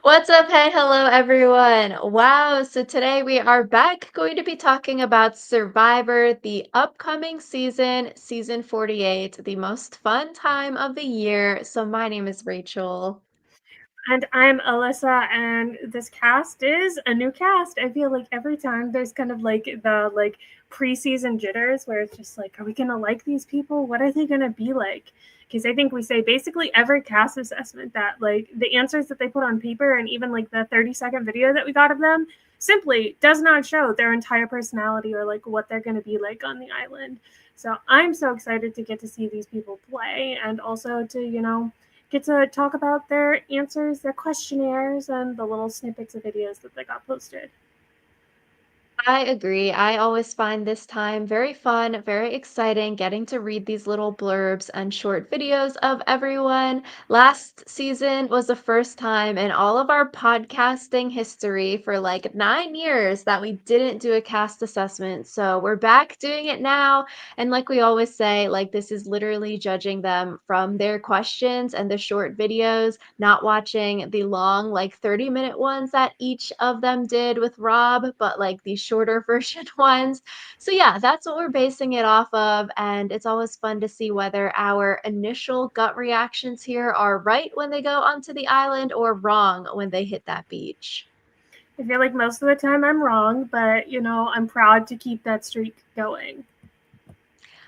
What's up? Hey, hello everyone. Wow, so today we are back going to be talking about Survivor, the upcoming season, season 48, the most fun time of the year. So my name is Rachel. And I'm Alyssa, and this cast is a new cast. I feel like every time there's kind of like the preseason jitters where it's just like, are we gonna like these people? What are they gonna be like? Because I think we say basically every cast assessment that like the answers that they put on paper and even like the 30-second video that we got of them simply does not show their entire personality or like what they're gonna be like on the island. So I'm so excited to get to see these people play and also to, get to talk about their answers, their questionnaires, and the little snippets of videos that they got posted. I agree. I always find this time very fun, very exciting, getting to read these little blurbs and short videos of everyone. Last season was the first time in all of our podcasting history for like 9 years that we didn't do a cast assessment. So we're back doing it now. And like we always say, like this is literally judging them from their questions and the short videos, not watching the long, like 30-minute ones that each of them did with Rob, but like the shorter version ones. So, yeah, that's what we're basing it off of. And it's always fun to see whether our initial gut reactions here are right when they go onto the island or wrong when they hit that beach. I feel like most of the time I'm wrong, but I'm proud to keep that streak going.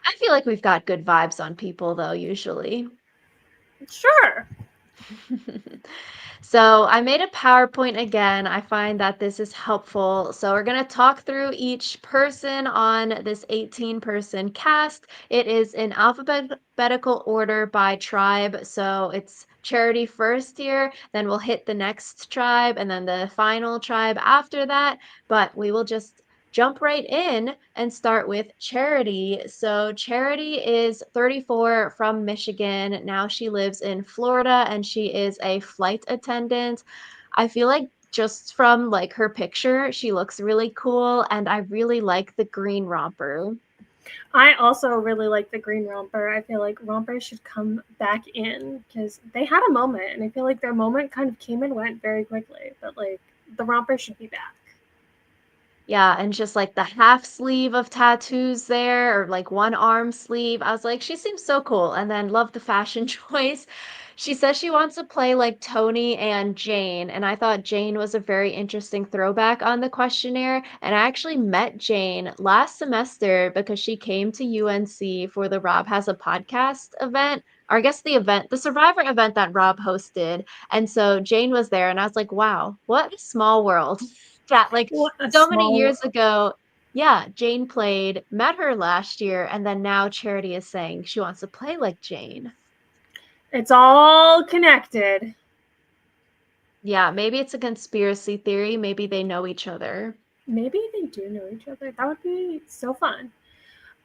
I feel like we've got good vibes on people, though, usually. Sure. So I made a PowerPoint again. I find that this is helpful. So we're going to talk through each person on this 18-person cast. It is in alphabetical order by tribe. So it's Charity first here, then we'll hit the next tribe and then the final tribe after that. But we will just jump right in and start with Charity. So, Charity is 34 from Michigan. Now she lives in Florida and she is a flight attendant. I feel like just from like her picture, she looks really cool and I really like the green romper. I also really like the green romper. I feel like rompers should come back in because they had a moment, and I feel like their moment kind of came and went very quickly. But like the romper should be back. Yeah, and just like the half sleeve of tattoos there, or like one arm sleeve. I was like, she seems so cool. And then love the fashion choice. She says she wants to play like Tony and Jane. And I thought Jane was a very interesting throwback on the questionnaire. And I actually met Jane last semester because she came to UNC for the Rob Has a Podcast event. Or I guess the event, the Survivor event that Rob hosted. And so Jane was there, and I was like, wow, what a small world. That like What a so many small years world. ago, yeah, Jane played, met her last year, and then now Charity is saying she wants to play like Jane. It's all connected. Yeah, maybe it's a conspiracy theory. Maybe they know each other. Maybe they do know each other. That would be so fun.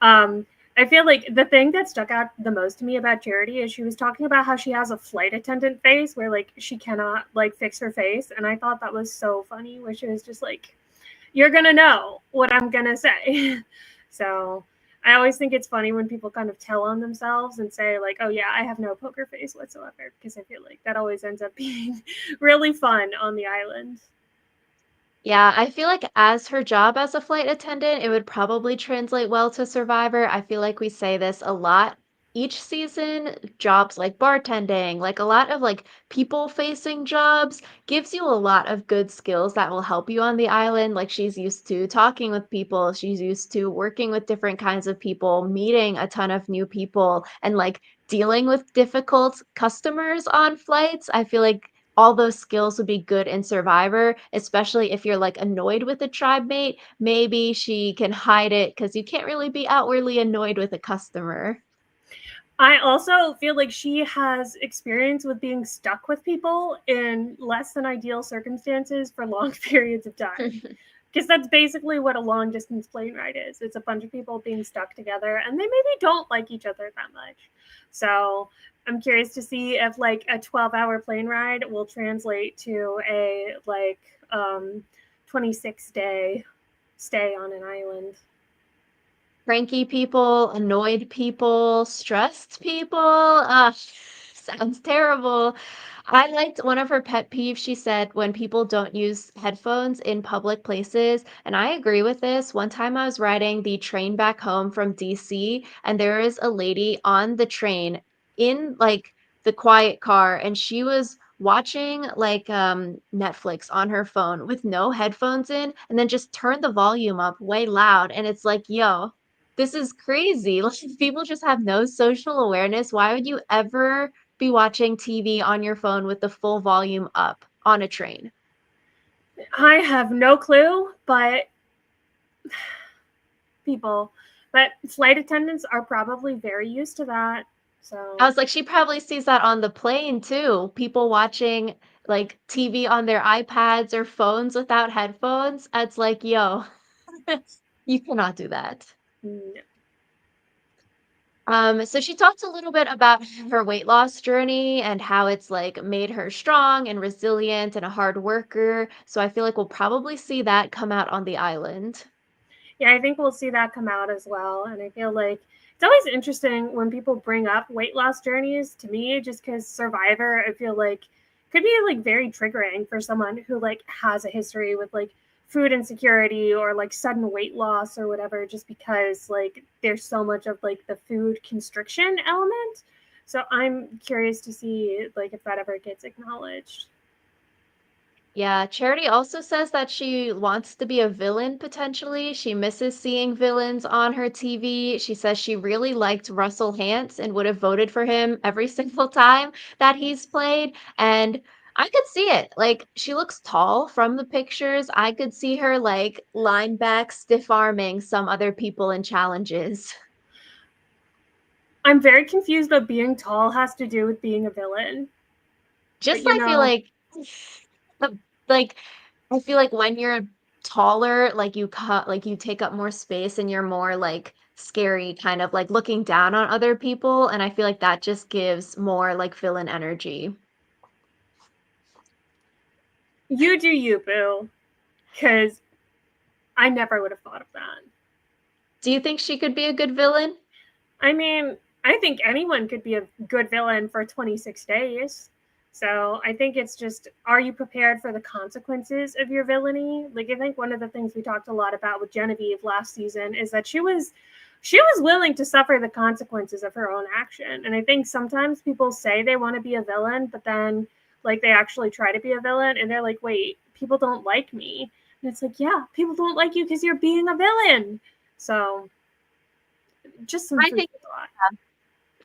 Um, I feel like the thing that stuck out the most to me about Charity is she was talking about how she has a flight attendant face where like she cannot like fix her face, and I thought that was so funny. Where she was just like, "You're gonna know what I'm gonna say." So I always think it's funny when people kind of tell on themselves and say like, "Oh yeah, I have no poker face whatsoever," because I feel like that always ends up being really fun on the island. Yeah, I feel like as her job as a flight attendant, it would probably translate well to Survivor. I feel like we say this a lot each season. Jobs like bartending, like a lot of like people-facing jobs, gives you a lot of good skills that will help you on the island. Like she's used to talking with people, she's used to working with different kinds of people, meeting a ton of new people, and like dealing with difficult customers on flights. I feel like all those skills would be good in Survivor, especially if you're like annoyed with a tribe mate. Maybe she can hide it because you can't really be outwardly annoyed with a customer. I also feel like she has experience with being stuck with people in less than ideal circumstances for long periods of time. Because that's basically what a long distance plane ride is. It's a bunch of people being stuck together and they maybe don't like each other that much. So I'm curious to see if like a 12-hour plane ride will translate to a like 26-day stay on an island. Cranky people, annoyed people, stressed people. Sounds terrible. I liked one of her pet peeves. She said when people don't use headphones in public places, and I agree with this. One time I was riding the train back home from DC, and there was a lady on the train in like the quiet car, and she was watching like Netflix on her phone with no headphones in, and then just turned the volume up way loud. And it's like, yo, this is crazy. Like people just have no social awareness. Why would you ever be watching TV on your phone with the full volume up on a train? I have no clue, but people, but flight attendants are probably very used to that. I So was like, she probably sees that on the plane too. People watching like TV on their iPads or phones without headphones. It's like, yo, you cannot do that. no. So she talked a little bit about her weight loss journey and how it's like made her strong and resilient and a hard worker. So I feel like we'll probably see that come out on the island. Yeah, I think we'll see that come out as well. And I feel like it's always interesting when people bring up weight loss journeys to me, just because Survivor, I feel like could be like very triggering for someone who like has a history with like food insecurity or like sudden weight loss or whatever, just because like there's so much of like the food constriction element. So I'm curious to see like if that ever gets acknowledged. Yeah, Charity also says that she wants to be a villain potentially. She misses seeing villains on her TV. She says she really liked Russell Hantz and would have voted for him every single time that he's played. And I could see it. Like, she looks tall from the pictures. I could see her like line back, stiff arming some other people in challenges. I'm very confused what being tall has to do with being a villain. But Just you I feel know, like the like I feel like when you're taller, like you take up more space and you're more like scary, kind of like looking down on other people, and I feel like that just gives more like villain energy. you do you, boo. Because I never would have thought of that. Do you think she could be a good villain? I mean, I think anyone could be a good villain for 26 days. So I think it's just, are you prepared for the consequences of your villainy? Like, I think one of the things we talked a lot about with Genevieve last season is that she was willing to suffer the consequences of her own action. And I think sometimes people say they want to be a villain, but then like they actually try to be a villain and they're like, wait, people don't like me. And it's like, yeah, people don't like you because you're being a villain. So just some I food think for thought.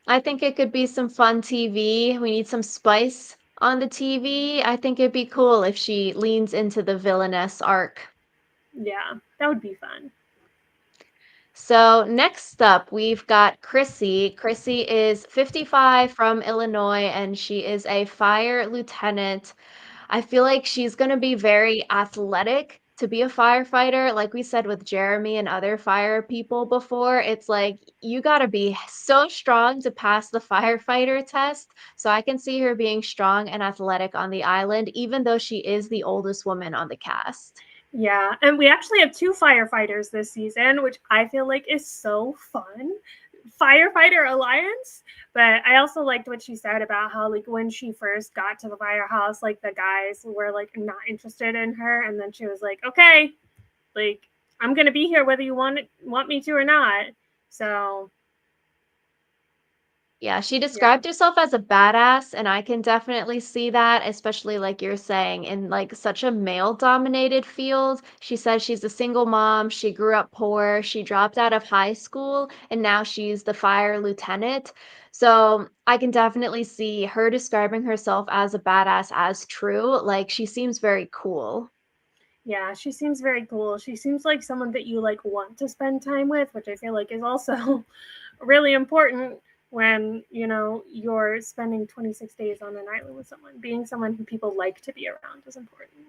I think it could be some fun TV. We need some spice on the TV. I think it'd be cool if she leans into the villainess arc. Yeah, that would be fun. So next up, we've got Chrissy. Chrissy is 55 from Illinois, and she is a fire lieutenant. I feel like she's going to be very athletic to be a firefighter. Like we said with Jeremy and other fire people before, it's like you got to be so strong to pass the firefighter test. So I can see her being strong and athletic on the island, even though she is the oldest woman on the cast. Yeah, and we actually have two firefighters this season, which I feel like is so fun. Firefighter Alliance. But I also liked what she said about how like when she first got to the firehouse, like the guys were like not interested in her, and then she was like, "Okay, like I'm gonna be here whether you want me to or not." So Yeah, she yeah, described herself as a badass, and I can definitely see that, especially like you're saying, in like such a male-dominated field. She says she's a single mom, she grew up poor, she dropped out of high school, and now she's the fire lieutenant. So I can definitely see her describing herself as a badass as true. Like she seems very cool. yeah, she seems very cool. She seems like someone that you like want to spend time with, which I feel like is also really important when you're spending 26 days on an island with someone. Being someone who people like to be around is important.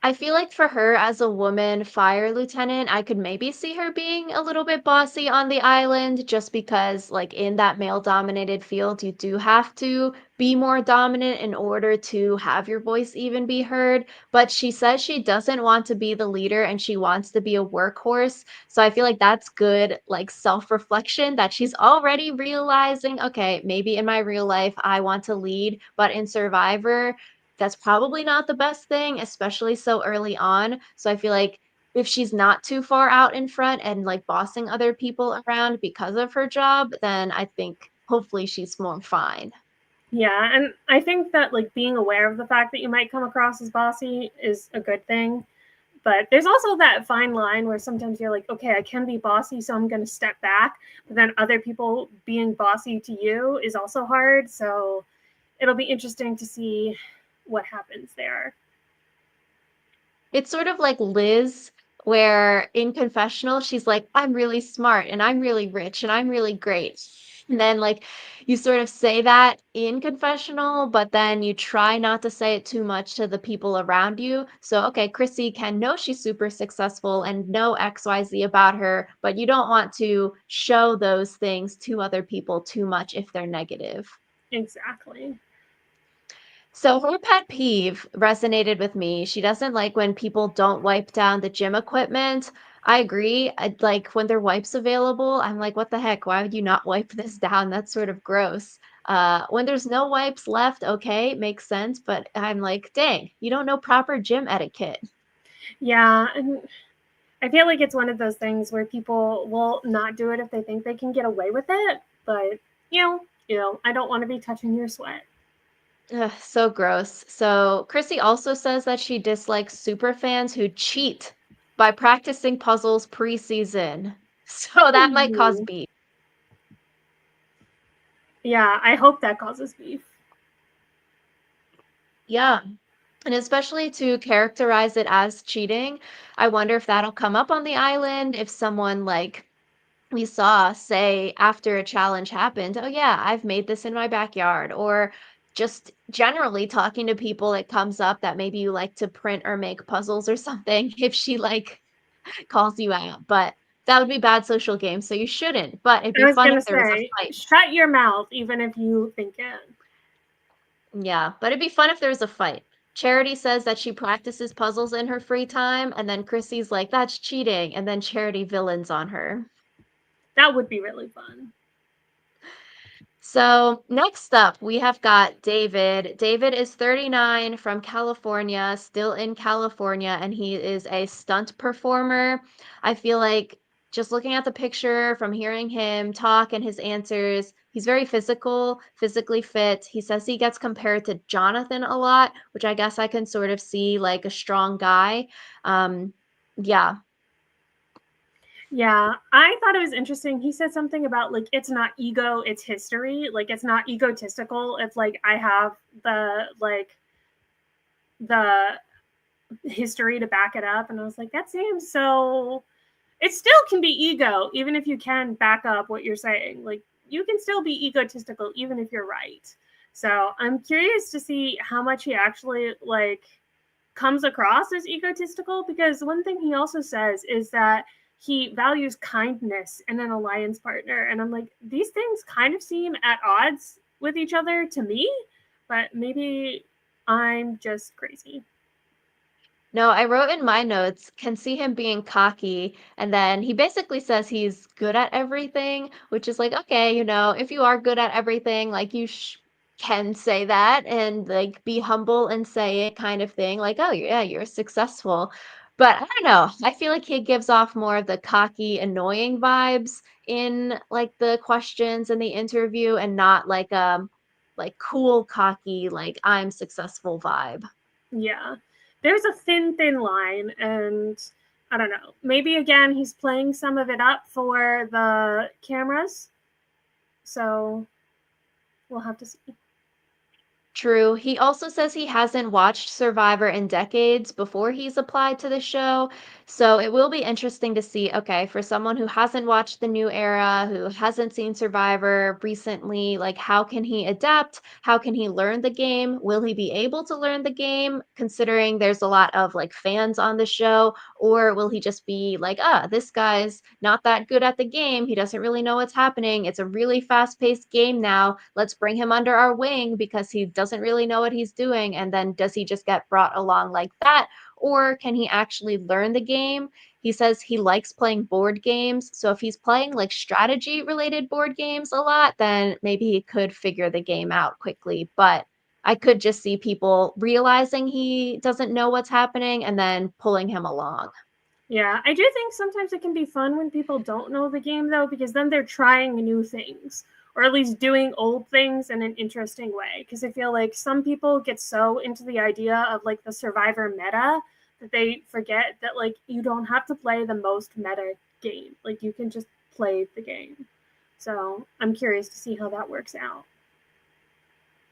I feel like for her as a woman fire lieutenant, I could maybe see her being a little bit bossy on the island just because, like, in that male-dominated field, you do have to be more dominant in order to have your voice even be heard. But she says she doesn't want to be the leader and she wants to be a workhorse. So I feel like that's good, like, self-reflection that she's already realizing, okay, maybe in my real life I want to lead, but in Survivor, that's probably not the best thing, especially so early on. So I feel like if she's not too far out in front and like bossing other people around because of her job, then I think hopefully she's more fine. Yeah, and I think that like being aware of the fact that you might come across as bossy is a good thing. But there's also that fine line where sometimes you're like, okay, I can be bossy, so I'm going to step back. But then other people being bossy to you is also hard. So it'll be interesting to see what happens there. It's sort of like Liz, where in confessional, she's like, I'm really smart and I'm really rich and I'm really great. And then, like, you sort of say that in confessional, but then you try not to say it too much to the people around you. So, okay, Chrissy can know she's super successful and know XYZ about her, but you don't want to show those things to other people too much if they're negative. Exactly. So her pet peeve resonated with me. She doesn't like when people don't wipe down the gym equipment. I agree. I'd like when there are wipes available, I'm like, what the heck? Why would you not wipe this down? That's sort of gross. When there's no wipes left, okay, makes sense. But I'm like, dang, you don't know proper gym etiquette. Yeah. And I feel like it's one of those things where people will not do it if they think they can get away with it. But, I don't want to be touching your sweat. Ugh, so gross. So Chrissy also says that she dislikes super fans who cheat by practicing puzzles preseason. So that might cause Ooh. beef. Yeah, I hope that causes beef. Yeah. And especially to characterize it as cheating, I wonder if that'll come up on the island, if someone like we saw say after a challenge happened, "Oh yeah, I've made this in my backyard," or just generally talking to people, it comes up that maybe you like to print or make puzzles or something if she like calls you out. But that would be bad social game, so you shouldn't. But it'd I be was fun going if to there was a say, fight. shut your mouth, even if you think it. Yeah, but it'd be fun if there was a fight. Charity says that she practices puzzles in her free time, and then Chrissy's like, that's cheating, and then Charity villains on her. That would be really fun. So, next up, we have got David. David is 39 from California, still in California, and he is a stunt performer. I feel like just looking at the picture, from hearing him talk and his answers, he's very physical, physically fit. He says he gets compared to Jonathan a lot, which I guess I can sort of see like a strong guy. Um, yeah, Yeah, I thought it was interesting. He said something about like it's not ego, it's history. Like it's not egotistical. It's like I have the history to back it up, and I was like, that seems so. It still can be ego, even if you can back up what you're saying. Like you can still be egotistical, even if you're right. So I'm curious to see how much he actually like comes across as egotistical, because one thing he also says is that he values kindness in an alliance partner, and I'm like, these things kind of seem at odds with each other to me, but maybe I'm just crazy. no, I wrote in my notes, can see him being cocky, and then he basically says he's good at everything, which is like, okay, if you are good at everything, like you can say that and like be humble and say it kind of thing, like, oh yeah, you're successful. But I don't know. I feel like he gives off more of the cocky, annoying vibes in like the questions and the interview and not like cool, cocky, like I'm successful vibe. Yeah, there's a thin line, and I don't know, maybe again he's playing some of it up for the cameras, so we'll have to see. True. He also says he hasn't watched Survivor in decades before he's applied to the show. So it will be interesting to see, okay, for someone who hasn't watched the new era, who hasn't seen Survivor recently, like how can he adapt? How can he learn the game? Will he be able to learn the game considering there's a lot of like fans on the show? Or will he just be like, this guy's not that good at the game. He doesn't really know what's happening. It's a really fast paced game now. Let's bring him under our wing because he doesn't really know what he's doing. And then does he just get brought along like that? Or can he actually learn the game? He says he likes playing board games. So if he's playing like strategy related board games a lot, then maybe he could figure the game out quickly. But I could just see people realizing he doesn't know what's happening and then pulling him along. Yeah, I do think sometimes it can be fun when people don't know the game though, because then they're trying new things or at least doing old things in an interesting way. Because I feel like some people get so into the idea of like the survivor meta that they forget that like you don't have to play the most meta game. Like you can just play the game. So I'm curious to see how that works out.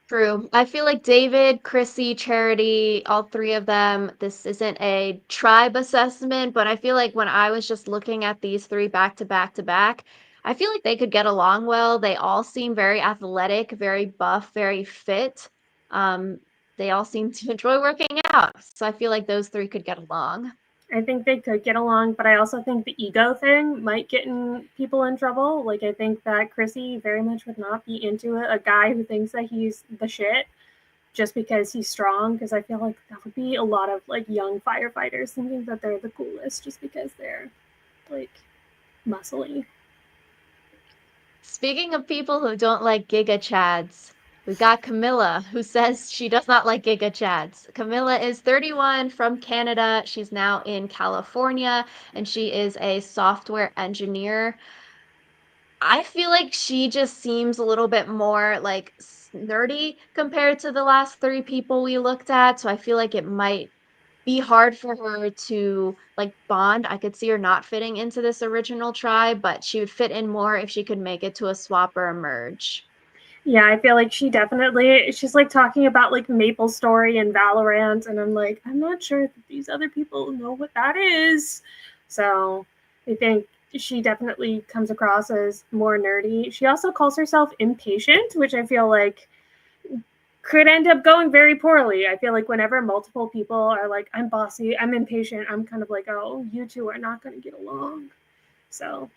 True. I feel like David, Chrissy, Charity, all three of them, this isn't a tribe assessment, but I feel like when I was just looking at these three back to back to back, I feel like they could get along well. They all seem very athletic, very buff, very fit. Um, they all seem to enjoy working out. So I feel like those three could get along. I think they could get along, but I also think the ego thing might get in people in trouble. Like I think that Chrissy very much would not be into it. A guy who thinks that he's the shit just because he's strong. Because I feel like that would be a lot of like young firefighters thinking that they're the coolest just because they're like muscly. Speaking of people who don't like Giga Chads, we've got Camilla, who says she does not like Giga Chads. Camilla is 31 from Canada. She's now in California, and she is a software engineer. I feel like she just seems a little bit more like nerdy compared to the last three people we looked at. So I feel like it might be hard for her to like bond. I could see her not fitting into this original tribe, but she would fit in more if she could make it to a swap or a merge. Yeah, I feel like she definitely she's like talking about like Maple Story and Valorant, and I'm like, I'm not sure that these other people know what that is. So I think she definitely comes across as more nerdy. She also calls herself impatient, which I feel like could end up going very poorly. I feel like whenever multiple people are like, I'm bossy, I'm impatient, I'm kind of like, oh, you two are not going to get along. So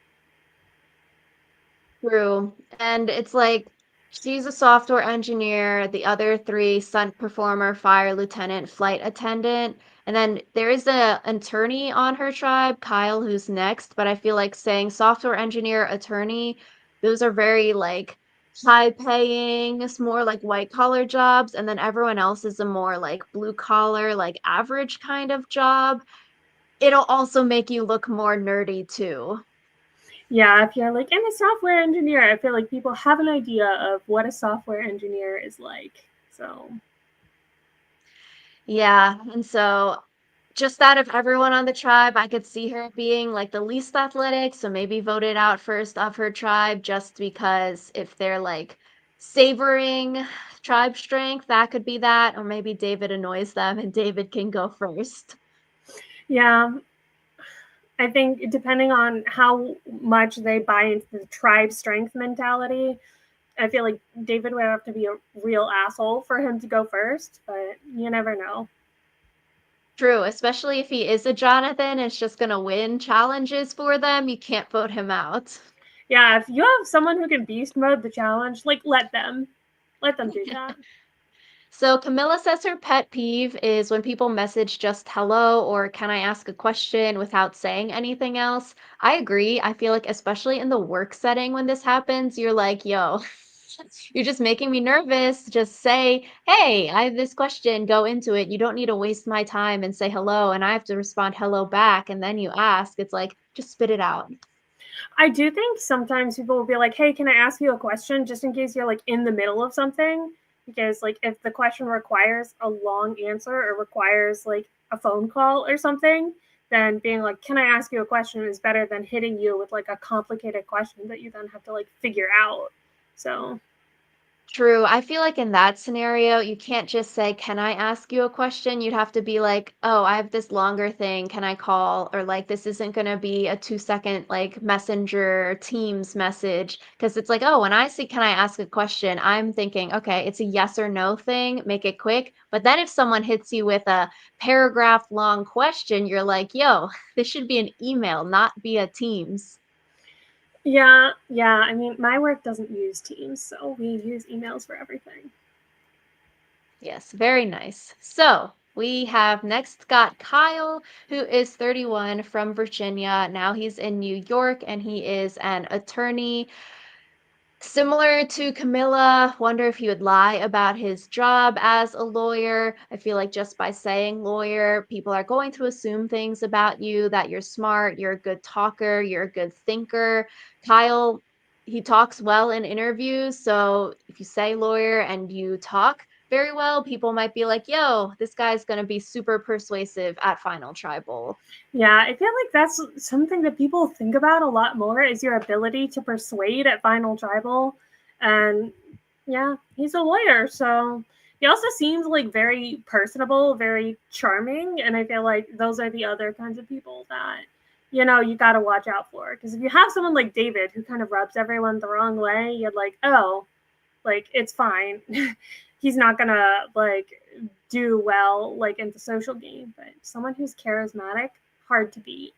True. And it's like she's a software engineer, the other three stunt performer, fire lieutenant, flight attendant. And then there is a attorney on her tribe, Kyle, who's next. But I feel like saying software engineer, attorney, those are very like high paying, it's more like white collar jobs. And then everyone else is a more like blue collar, like average kind of job. It'll also make you look more nerdy too. yeah, if you're like, I'm a software engineer, I feel like people have an idea of what a software engineer is like. So Yeah, and so just out of everyone on the tribe, I could see her being like the least athletic, so maybe voted out first of her tribe just because if they're like savoring tribe strength, that could be that, or maybe David annoys them and David can go first. yeah, I think depending on how much they buy into the tribe strength mentality, I feel like David would have to be a real asshole for him to go first, but you never know. True, especially if he is a Jonathan, it's just gonna win challenges for them. You can't vote him out. Yeah, if you have someone who can beast mode the challenge, like let them do that. So Camilla says her pet peeve is when people message just hello or can I ask a question without saying anything else. I agree. I feel like especially in the work setting when this happens, you're like, yo, you're just making me nervous. Just say, hey, I have this question, go into it. You don't need to waste my time and say hello and I have to respond hello back and then you ask. It's like just spit it out. I do think sometimes people will be like, "Hey, can I ask you a question?" just in case you're like in the middle of something. Because like if the question requires a long answer or requires like a phone call or something, then being like, "Can I ask you a question?" is better than hitting you with like a complicated question that you then have to like figure out. So True. I feel like in that scenario, you can't just say, "Can I ask you a question?" You'd have to be like, "Oh, I have this longer thing. Can I call?" Or like, "This isn't gonna be a 2-second like Messenger or Teams message." Because it's like, oh, when I say, "Can I ask a question?" I'm thinking, okay, it's a yes or no thing, make it quick. But then if someone hits you with a paragraph long question, you're like, yo, this should be an email, not via Teams. Yeah, yeah. I mean, my work doesn't use Teams, so we use emails for everything. Yes, very nice. So we have next got Kyle, who is 31 from Virginia. Now he's in New York and he is an attorney. Similar to Camilla, wonder if he would lie about his job as a lawyer. I feel like just by saying lawyer, people are going to assume things about you that you're smart, you're a good talker, you're a good thinker. Kyle, he talks well in interviews. So if you say lawyer and you talk very well, people might be like, yo, this guy's going to be super persuasive at Final Tribal. Yeah, I feel like that's something that people think about a lot more is your ability to persuade at Final Tribal. And yeah, he's a lawyer, so he also seems like very personable, very charming, and I feel like those are the other kinds of people that you got to watch out for because if you have someone like David who kind of rubs everyone the wrong way, you're like, "Oh, like it's fine." He's not going to like do well like in the social game, but someone who's charismatic, hard to beat.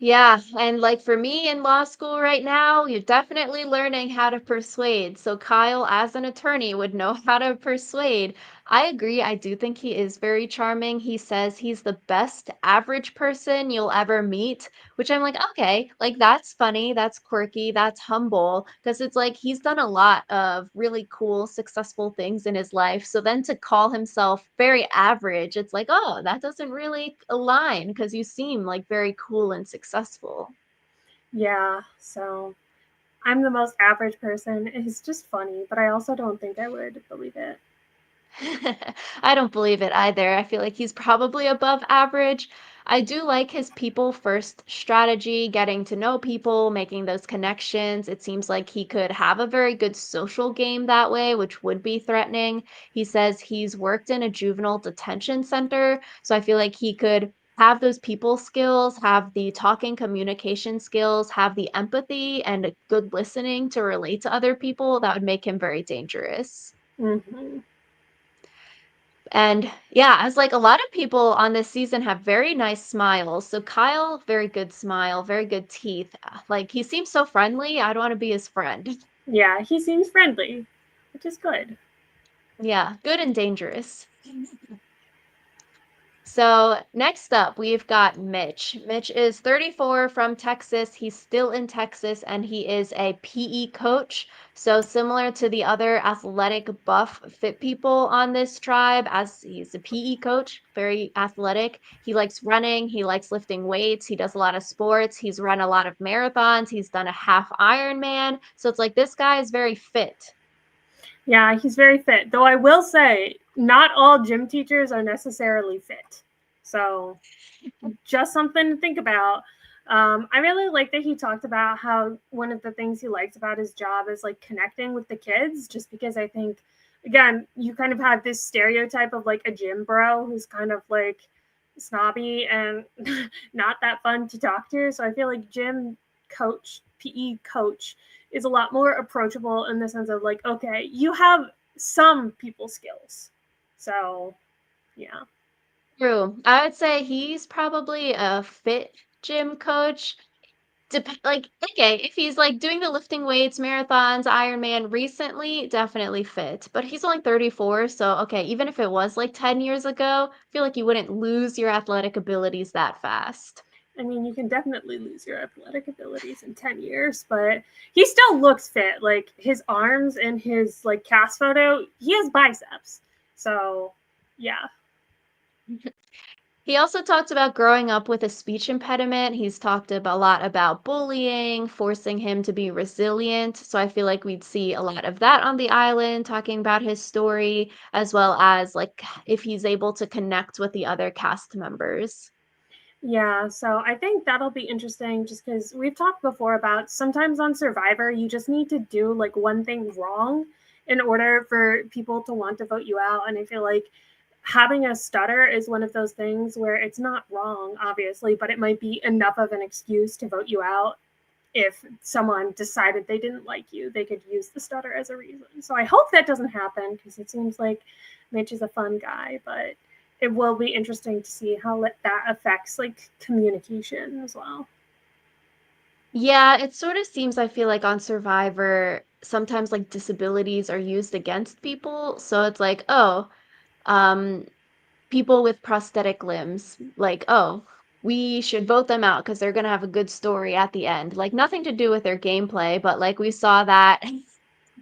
Yeah, and like for me in law school right now, you're definitely learning how to persuade. So Kyle, as an attorney, would know how to persuade. I agree. I do think he is very charming. He says he's the best average person you'll ever meet, which I'm like, okay, like that's funny, that's quirky, that's humble, because it's like he's done a lot of really cool, successful things in his life. So then to call himself very average, it's like, oh, that doesn't really align because you seem like very cool and successful. Yeah, so I'm the most average person. It's just funny, but I also don't think I would believe it. I don't believe it either. I feel like he's probably above average. I do like his people first strategy, getting to know people, making those connections. It seems like he could have a very good social game that way, which would be threatening. He says he's worked in a juvenile detention center, so I feel like he could have those people skills, have the talking communication skills, have the empathy and a good listening to relate to other people. That would make him very dangerous. Hmm. And yeah, I was like, a lot of people on this season have very nice smiles. So Kyle, very good smile, very good teeth. Like he seems so friendly. I'd want to be his friend. Yeah, he seems friendly, which is good. Yeah, good and dangerous. So next up, we've got Mitch. Mitch is 34 from Texas. He's still in Texas and he is a PE coach. So similar to the other athletic buff fit people on this tribe, as he's a PE coach, very athletic. He likes running, he likes lifting weights, he does a lot of sports, he's run a lot of marathons, he's done a half Ironman. So it's like this guy is very fit. Yeah, he's very fit. Though I will say, not all gym teachers are necessarily fit. So just something to think about. I really like that he talked about how one of the things he likes about his job is like connecting with the kids, just because I think, again, you kind of have this stereotype of like a gym bro who's kind of like snobby and not that fun to talk to. So I feel like gym coach, PE coach, is a lot more approachable in the sense of like, okay, you have some people skills. So yeah. True. I would say he's probably a fit gym coach. Like, okay, if he's like doing the lifting weights, marathons, Ironman recently, definitely fit. But he's only 34, so okay, even if it was like 10 years ago, I feel like you wouldn't lose your athletic abilities that fast. I mean, you can definitely lose your athletic abilities in 10 years, but he still looks fit. Like his arms and his like cast photo, he has biceps. So, yeah. He also talked about growing up with a speech impediment. He's talked a lot about bullying, forcing him to be resilient. So I feel like we'd see a lot of that on the island, talking about his story, as well as like if he's able to connect with the other cast members. Yeah, so I think that'll be interesting just because we've talked before about sometimes on Survivor, you just need to do like one thing wrong in order for people to want to vote you out. And I feel like having a stutter is one of those things where it's not wrong, obviously, but it might be enough of an excuse to vote you out. If someone decided they didn't like you, they could use the stutter as a reason. So I hope that doesn't happen because it seems like Mitch is a fun guy, but it will be interesting to see how that affects like communication as well. Yeah, it sort of seems I feel like on Survivor, sometimes like disabilities are used against people. So it's like, oh, um, people with prosthetic limbs, like, oh, we should vote them out because they're gonna have a good story at the end. Like nothing to do with their gameplay, but like we saw that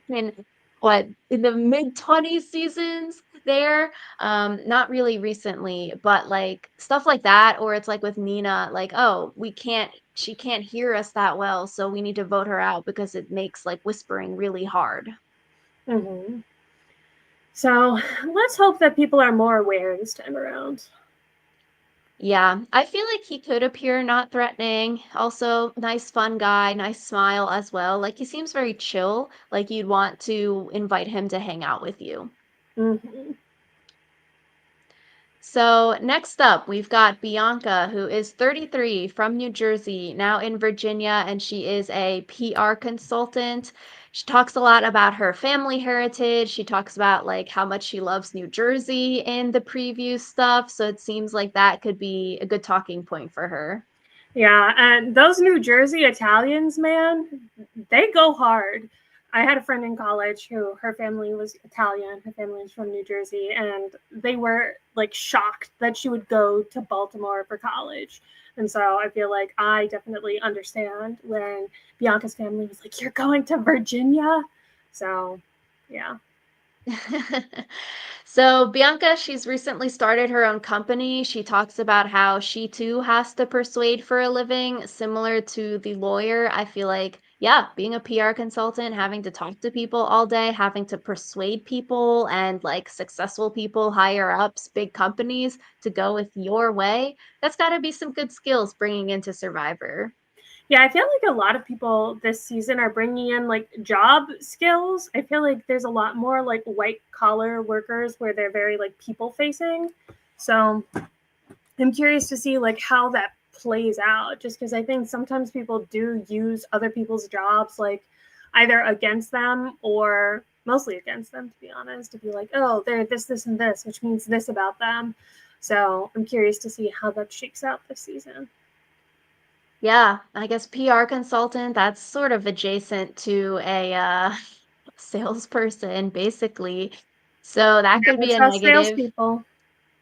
in what in the mid 20s seasons there, not really recently, but like stuff like that, or it's like with Nina, like, oh, we can't she can't hear us that well, so we need to vote her out because it makes like whispering really hard. Mm-hmm. So let's hope that people are more aware this time around. Yeah, I feel like he could appear not threatening. Also, nice, fun guy, nice smile as well. Like he seems very chill, like you'd want to invite him to hang out with you. Mm-hmm. So, next up, we've got Bianca, who is 33 from New Jersey, now in Virginia, and she is a PR consultant. She talks a lot about her family heritage. She talks about like how much she loves New Jersey in the preview stuff. So it seems like that could be a good talking point for her. Yeah, and those New Jersey Italians, man, they go hard. I had a friend in college who her family was Italian, her family was from New Jersey, and they were like shocked that she would go to Baltimore for college. And so I feel like I definitely understand when Bianca's family was like, "You're going to Virginia?" So, yeah. So, Bianca, she's recently started her own company. She talks about how she too has to persuade for a living, similar to the lawyer. I feel like, yeah, being a PR consultant, having to talk to people all day, having to persuade people and like successful people, higher ups, big companies to go with your way, that's got to be some good skills bringing into Survivor. Yeah, I feel like a lot of people this season are bringing in like job skills. I feel like there's a lot more like white collar workers where they're very like people facing. So I'm curious to see like how that plays out just because I think sometimes people do use other people's jobs like either against them or mostly against them to be honest, to be like, oh, they're this, and this, which means this about them. So I'm curious to see how that shakes out this season. Yeah, I guess PR consultant, that's sort of adjacent to a salesperson, basically. So that could Never be a trust negative. salespeople.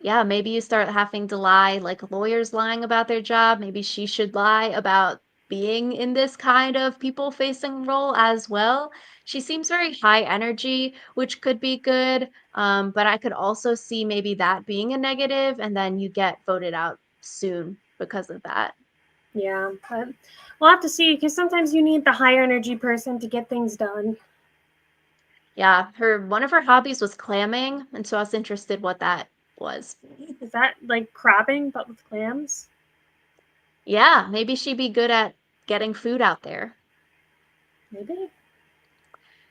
Yeah, maybe you start having to lie, like lawyers lying about their job. Maybe she should lie about being in this kind of people-facing role as well. She seems very high energy, which could be good. But I could also see maybe that being a negative, and then you get voted out soon because of that. Yeah, but we'll have to see because sometimes you need the higher energy person to get things done. Yeah, her one of her hobbies was clamming, and so I was interested what that was. Is that like crabbing but with clams? Yeah, maybe she'd be good at getting food out there. Maybe.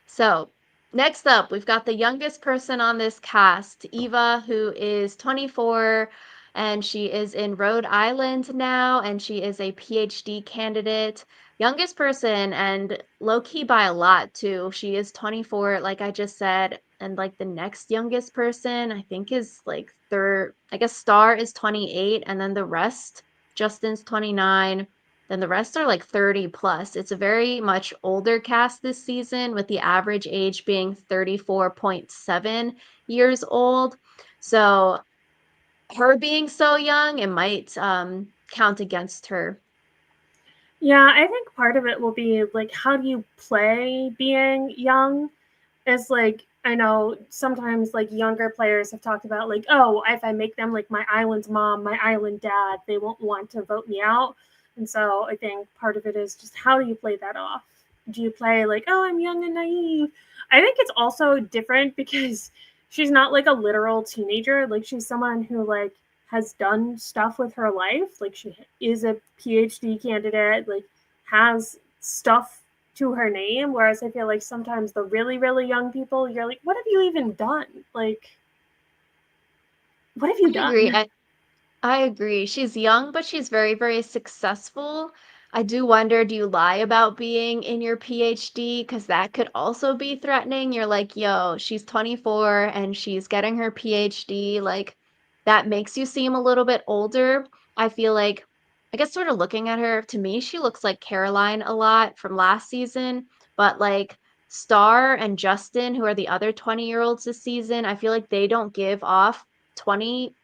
So, next up, we've got the youngest person on this cast, Eva, who is 24 and she is in Rhode Island now and she is a PhD candidate. Youngest person and low key by a lot too. She is 24, like I just said, and like the next youngest person, I think is like third, I guess Star is 28 and then the rest, Justin's 29. Then the rest are like 30 plus. It's a very much older cast this season, with the average age being 34.7 years old. So her being so young, it might count against her. Yeah, I think part of it will be like how do you play being young? Is like I know sometimes like younger players have talked about like, oh, if I make them like my island mom, my island dad, they won't want to vote me out. And so I think part of it is just how do you play that off? Do you play like, oh, I'm young and naive? I think it's also different because she's not like a literal teenager. Like she's someone who like has done stuff with her life. Like she is a PhD candidate, like has stuff to her name. Whereas I feel like sometimes the really, really young people, you're like, what have you even done? Like, what have you I agree. done? I agree. She's young, but she's very, very successful. I do wonder, do you lie about being in your PhD? Because that could also be threatening. You're like, yo, she's 24 and she's getting her PhD. Like, that makes you seem a little bit older. I feel like, I guess, sort of looking at her, to me, she looks like Caroline a lot from last season. But like, Star and Justin, who are the other 20-year-olds this season, I feel like they don't give off 20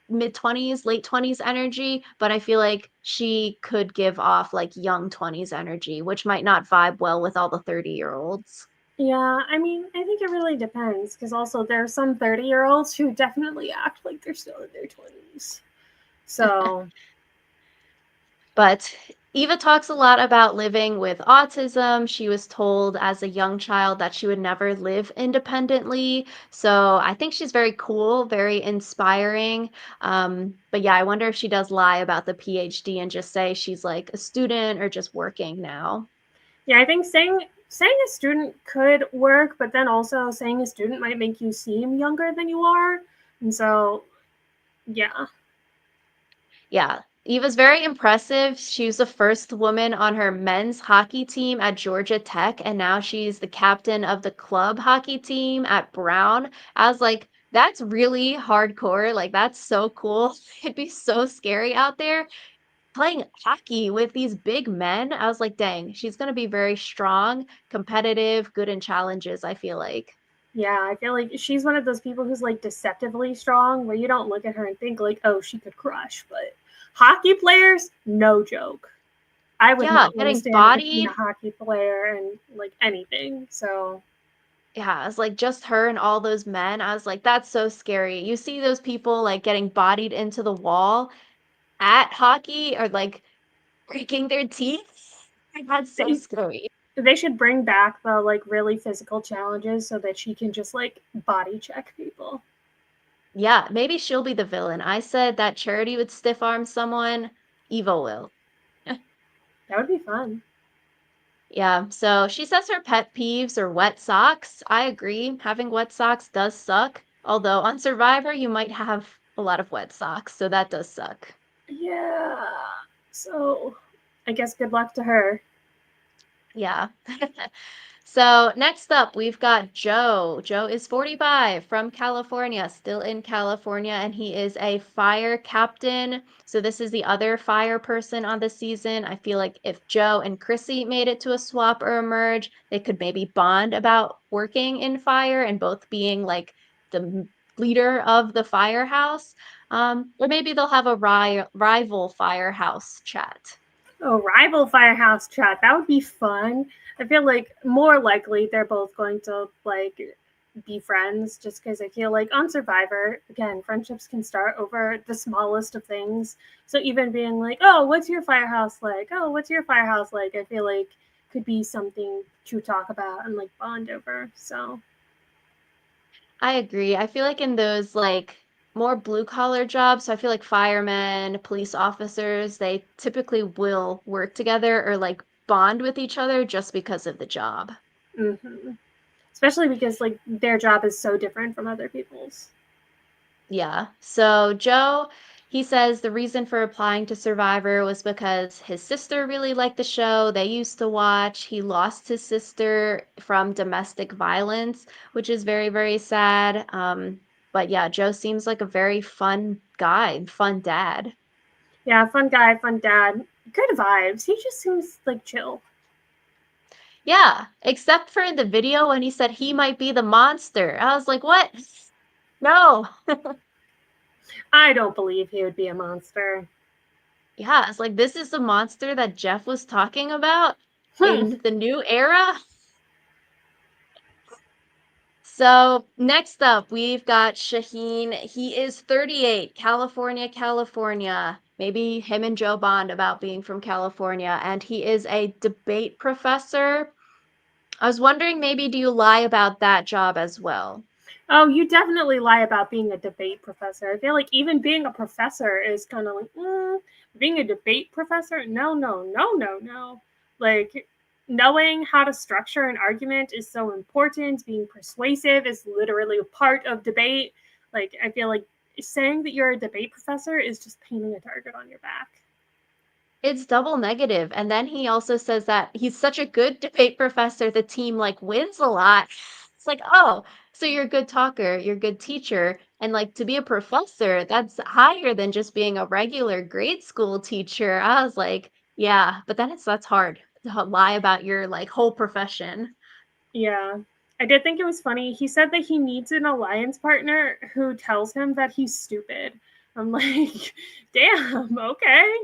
mid 20s, late 20s energy, but I feel like she could give off like young 20s energy, which might not vibe well with all the 30-year-olds. Yeah, I mean, I think it really depends because also there are some 30-year-olds who definitely act like they're still in their 20s. So, But Eva talks a lot about living with autism. She was told as a young child that she would never live independently. So I think she's very cool, very inspiring. But yeah, I wonder if she does lie about the PhD and just say she's like a student or just working now. yeah, I think saying a student could work, but then also saying a student might make you seem younger than you are. And so, yeah. Yeah, Eva's very impressive. She was the first woman on her men's hockey team at Georgia Tech, and now she's the captain of the club hockey team at Brown. I was like, that's really hardcore. Like, that's so cool. It'd be so scary out there playing hockey with these big men. I was like, dang, she's going to be very strong, competitive, good in challenges, I feel like. Yeah, I feel like she's one of those people who's like deceptively strong where you don't look at her and think like, "Oh, she could crush." But hockey players, no joke. I would Yeah, not want to getting stand between a bodied. hockey player and like anything. So, Yeah, it's like just her and all those men. I was like, that's so scary. You see those people like getting bodied into the wall at hockey or like breaking their teeth. Like, that's so they scary. they should bring back the like really physical challenges so that she can just like body check people. Yeah, maybe she'll be the villain. I said that Charity would stiff arm someone. Eva will. That would be fun. Yeah, so she says her pet peeves are wet socks. I agree. Having wet socks does suck. Although on Survivor, you might have a lot of wet socks, so that does suck. Yeah. So, I guess good luck to her. Yeah. So next up, we've got Joe. Joe is 45 from California, still in California, and he is a fire captain. So this is the other fire person on the season. I feel like if Joe and Chrissy made it to a swap or a merge, they could maybe bond about working in fire and both being like the leader of the firehouse. Or maybe they'll have a rival firehouse chat. Oh, rival firehouse chat. That would be fun. I feel like more likely they're both going to like be friends just because I feel like on Survivor, again, friendships can start over the smallest of things. So even being like, oh, what's your firehouse like? Oh, what's your firehouse like? I feel like could be something to talk about and like bond over. So, I agree. I feel like in those like more blue collar jobs, so I feel like firemen, police officers, they typically will work together or like bond with each other just because of the job. mm-hmm. Especially because like their job is so different from other people's. Yeah. So Joe, he says the reason for applying to Survivor was because his sister really liked the show. They used to watch. He lost his sister from domestic violence, which is very, very sad. But yeah, Joe seems like a very fun guy, fun dad. Yeah, fun guy, fun dad, good vibes. He just seems like chill. Yeah, except for in the video when he said he might be the monster. I was like, what? No. I don't believe he would be a monster. Yeah, it's like this is the monster that Jeff was talking about Hmm. in the new era. So next up, we've got Shaheen. He is 38, California, California. Maybe him and Joe bond about being from California, and he is a debate professor. I was wondering, maybe do you lie about that job as well? Oh, you definitely lie about being a debate professor. I feel like even being a professor is kind of like, being a debate professor? No, no, no, no, no. Like, knowing how to structure an argument is so important. Being persuasive is literally a part of debate. Like, I feel like saying that you're a debate professor is just painting a target on your back. It's double negative, and then he also says that he's such a good debate professor, the team, like, wins a lot. It's like, "Oh, so you're a good talker, you're a good teacher, and, like, to be a professor, that's higher than just being a regular grade school teacher." I was like, "Yeah," but then that's hard to lie about your, like, whole profession. Yeah. I did think it was funny. He said that he needs an alliance partner who tells him that he's stupid. I'm like, damn, okay.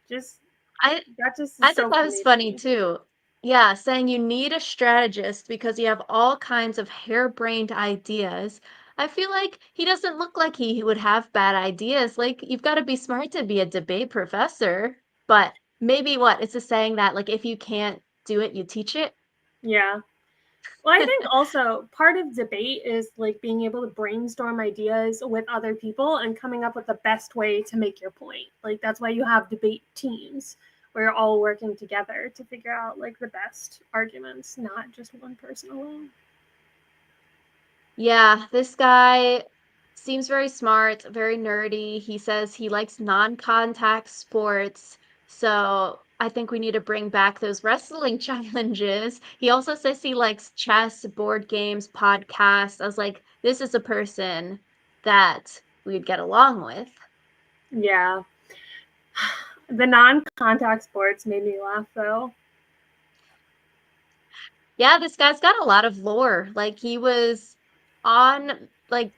Just I that just I is thought so that was funny to funny me. too. Yeah, saying you need a strategist because you have all kinds of harebrained ideas. I feel like he doesn't look like he would have bad ideas. Like, you've got to be smart to be a debate professor. But maybe what? It's a saying that, like, if you can't do it, you teach it. Yeah. Well, I think also part of debate is like being able to brainstorm ideas with other people and coming up with the best way to make your point. Like that's why you have debate teams where you're all working together to figure out like the best arguments, not just one person alone. Yeah, this guy seems very smart, very nerdy. He says he likes non-contact sports. So I think we need to bring back those wrestling challenges. He also says he likes chess, board games, podcasts. I was like, this is a person that we'd get along with. Yeah. The non-contact sports made me laugh though. Yeah, this guy's got a lot of lore. Like he was on like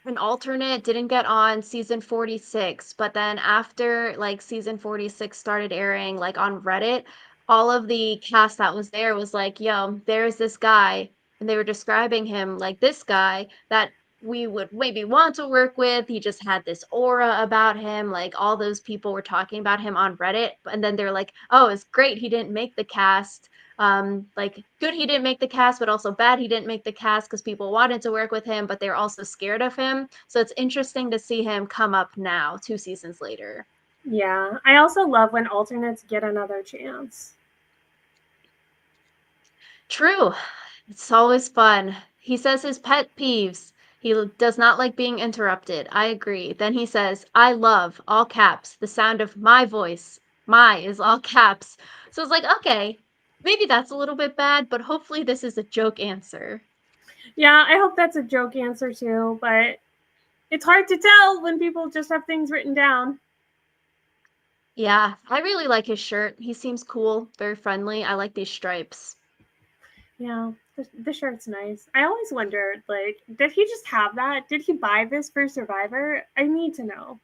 an alternate, didn't get on season 46, but then after like season 46 started airing like on Reddit, all of the cast that was there was like, "Yo, there's this guy." And they were describing him like this guy that we would maybe want to work with. He just had this aura about him. Like all those people were talking about him on Reddit, and then they're like, "Oh, it's great he didn't make the cast." Like good he didn't make the cast, but also bad he didn't make the cast because people wanted to work with him, but they're also scared of him. So it's interesting to see him come up now, 2 seasons later. Yeah. I also love when alternates get another chance. True. It's always fun. He says his pet peeves. Does not like being interrupted. I agree. Then he says, I love, all caps, the sound of my voice. My is all caps. So it's like, okay, maybe that's a little bit bad, but hopefully this is a joke answer. Yeah, I hope that's a joke answer too, but it's hard to tell when people just have things written down. Yeah, I really like his shirt. He seems cool, very friendly. I like these stripes. Yeah, the shirt's nice. I always wondered, like, did he just have that? Did he buy this for Survivor? I need to know.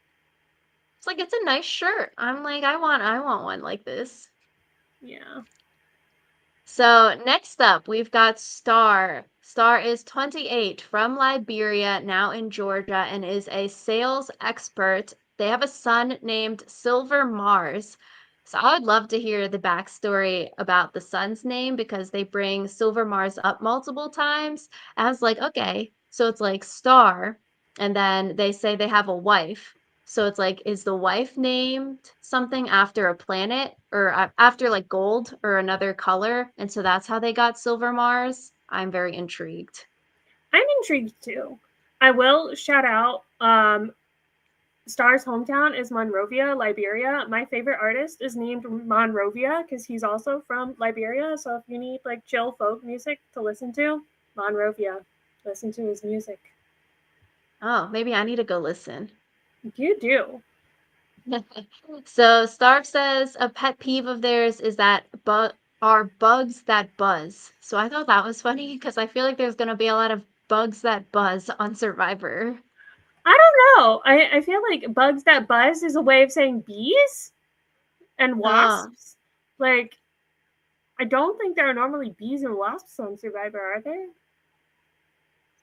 It's like it's a nice shirt. I'm like, I want one like this. Yeah. So next up, we've got Star. Star is 28 from Liberia, now in Georgia, and is a sales expert. They have a son named Silver Mars. So I would love to hear the backstory about the son's name because they bring Silver Mars up multiple times. I was like, okay, so it's like Star, and then they say they have a wife. So it's like, is the wife named something after a planet or after like gold or another color? And so that's how they got Silver Mars. I'm very intrigued. I'm intrigued too. I will shout out Star's hometown is Monrovia, Liberia. My favorite artist is named Monrovia because he's also from Liberia. So if you need like chill folk music to listen to, Monrovia, listen to his music. Oh, maybe I need to go listen. You do. So Stark says a pet peeve of theirs is that are bugs that buzz. So I thought that was funny because I feel like there's gonna be a lot of bugs that buzz on Survivor. I don't know. I feel like bugs that buzz is a way of saying bees and Oh, wasps. Like, I don't think there are normally bees and wasps on Survivor, are there?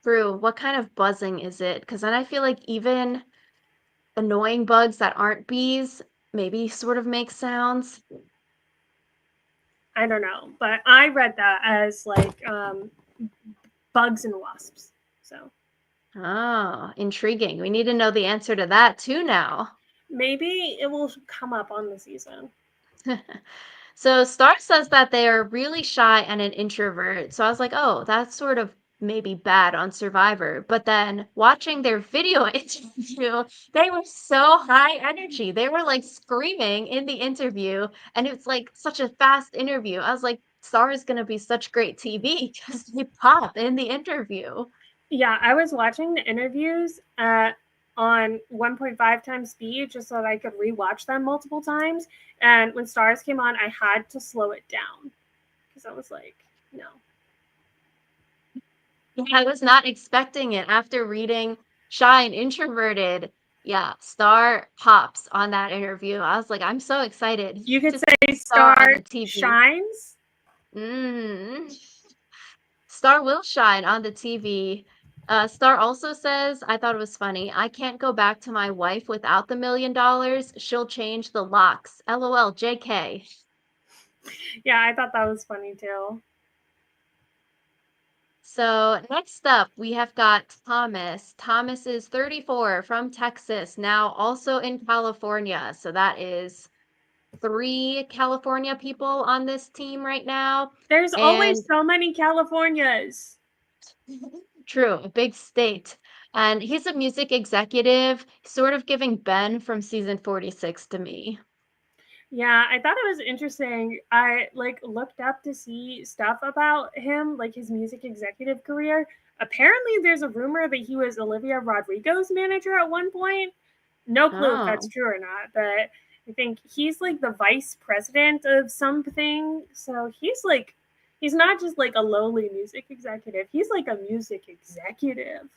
true. What kind of buzzing is it? Because then I feel like even annoying bugs that aren't bees maybe sort of make sounds. I don't know. But I read that as like bugs and wasps. So Oh, intriguing. We need to know the answer to that too now. maybe it will come up on the season. So Star says that they are really shy and an introvert. So I was like, oh, that's sort of maybe bad on Survivor. But then watching their video interview, they were so high energy. They were like screaming in the interview, and it's like such a fast interview. I was like, Star is going to be such great TV because they pop in the interview. Yeah, I was watching the interviews on 1.5 times speed just so that I could rewatch them multiple times. And when Stars came on, I had to slow it down because I was like, no. Yeah, I was not expecting it after reading Shy and Introverted. Yeah, Star pops on that interview. I was like, I'm so excited You could to see say Star Star on the TV. shines. Mm. Star will shine on the TV. Star also says, I thought it was funny. I can't go back to my wife without the $1 million. She'll change the locks. LOL, JK. Yeah, I thought that was funny too. So next up, we have got Thomas. Thomas is 34 from Texas, now also in California. So that is three California people on this team right now. There's always And so many Californias. true, a big state. And he's a music executive, sort of giving Ben from season 46 to me. Yeah, I thought it was interesting. I like looked up to see stuff about him, like his music executive career. Apparently, there's a rumor that he was Olivia Rodrigo's manager at one point. No clue if that's Oh. true or not, but I think he's like the vice president of something. So he's not just like a lowly music executive. He's like a music executive.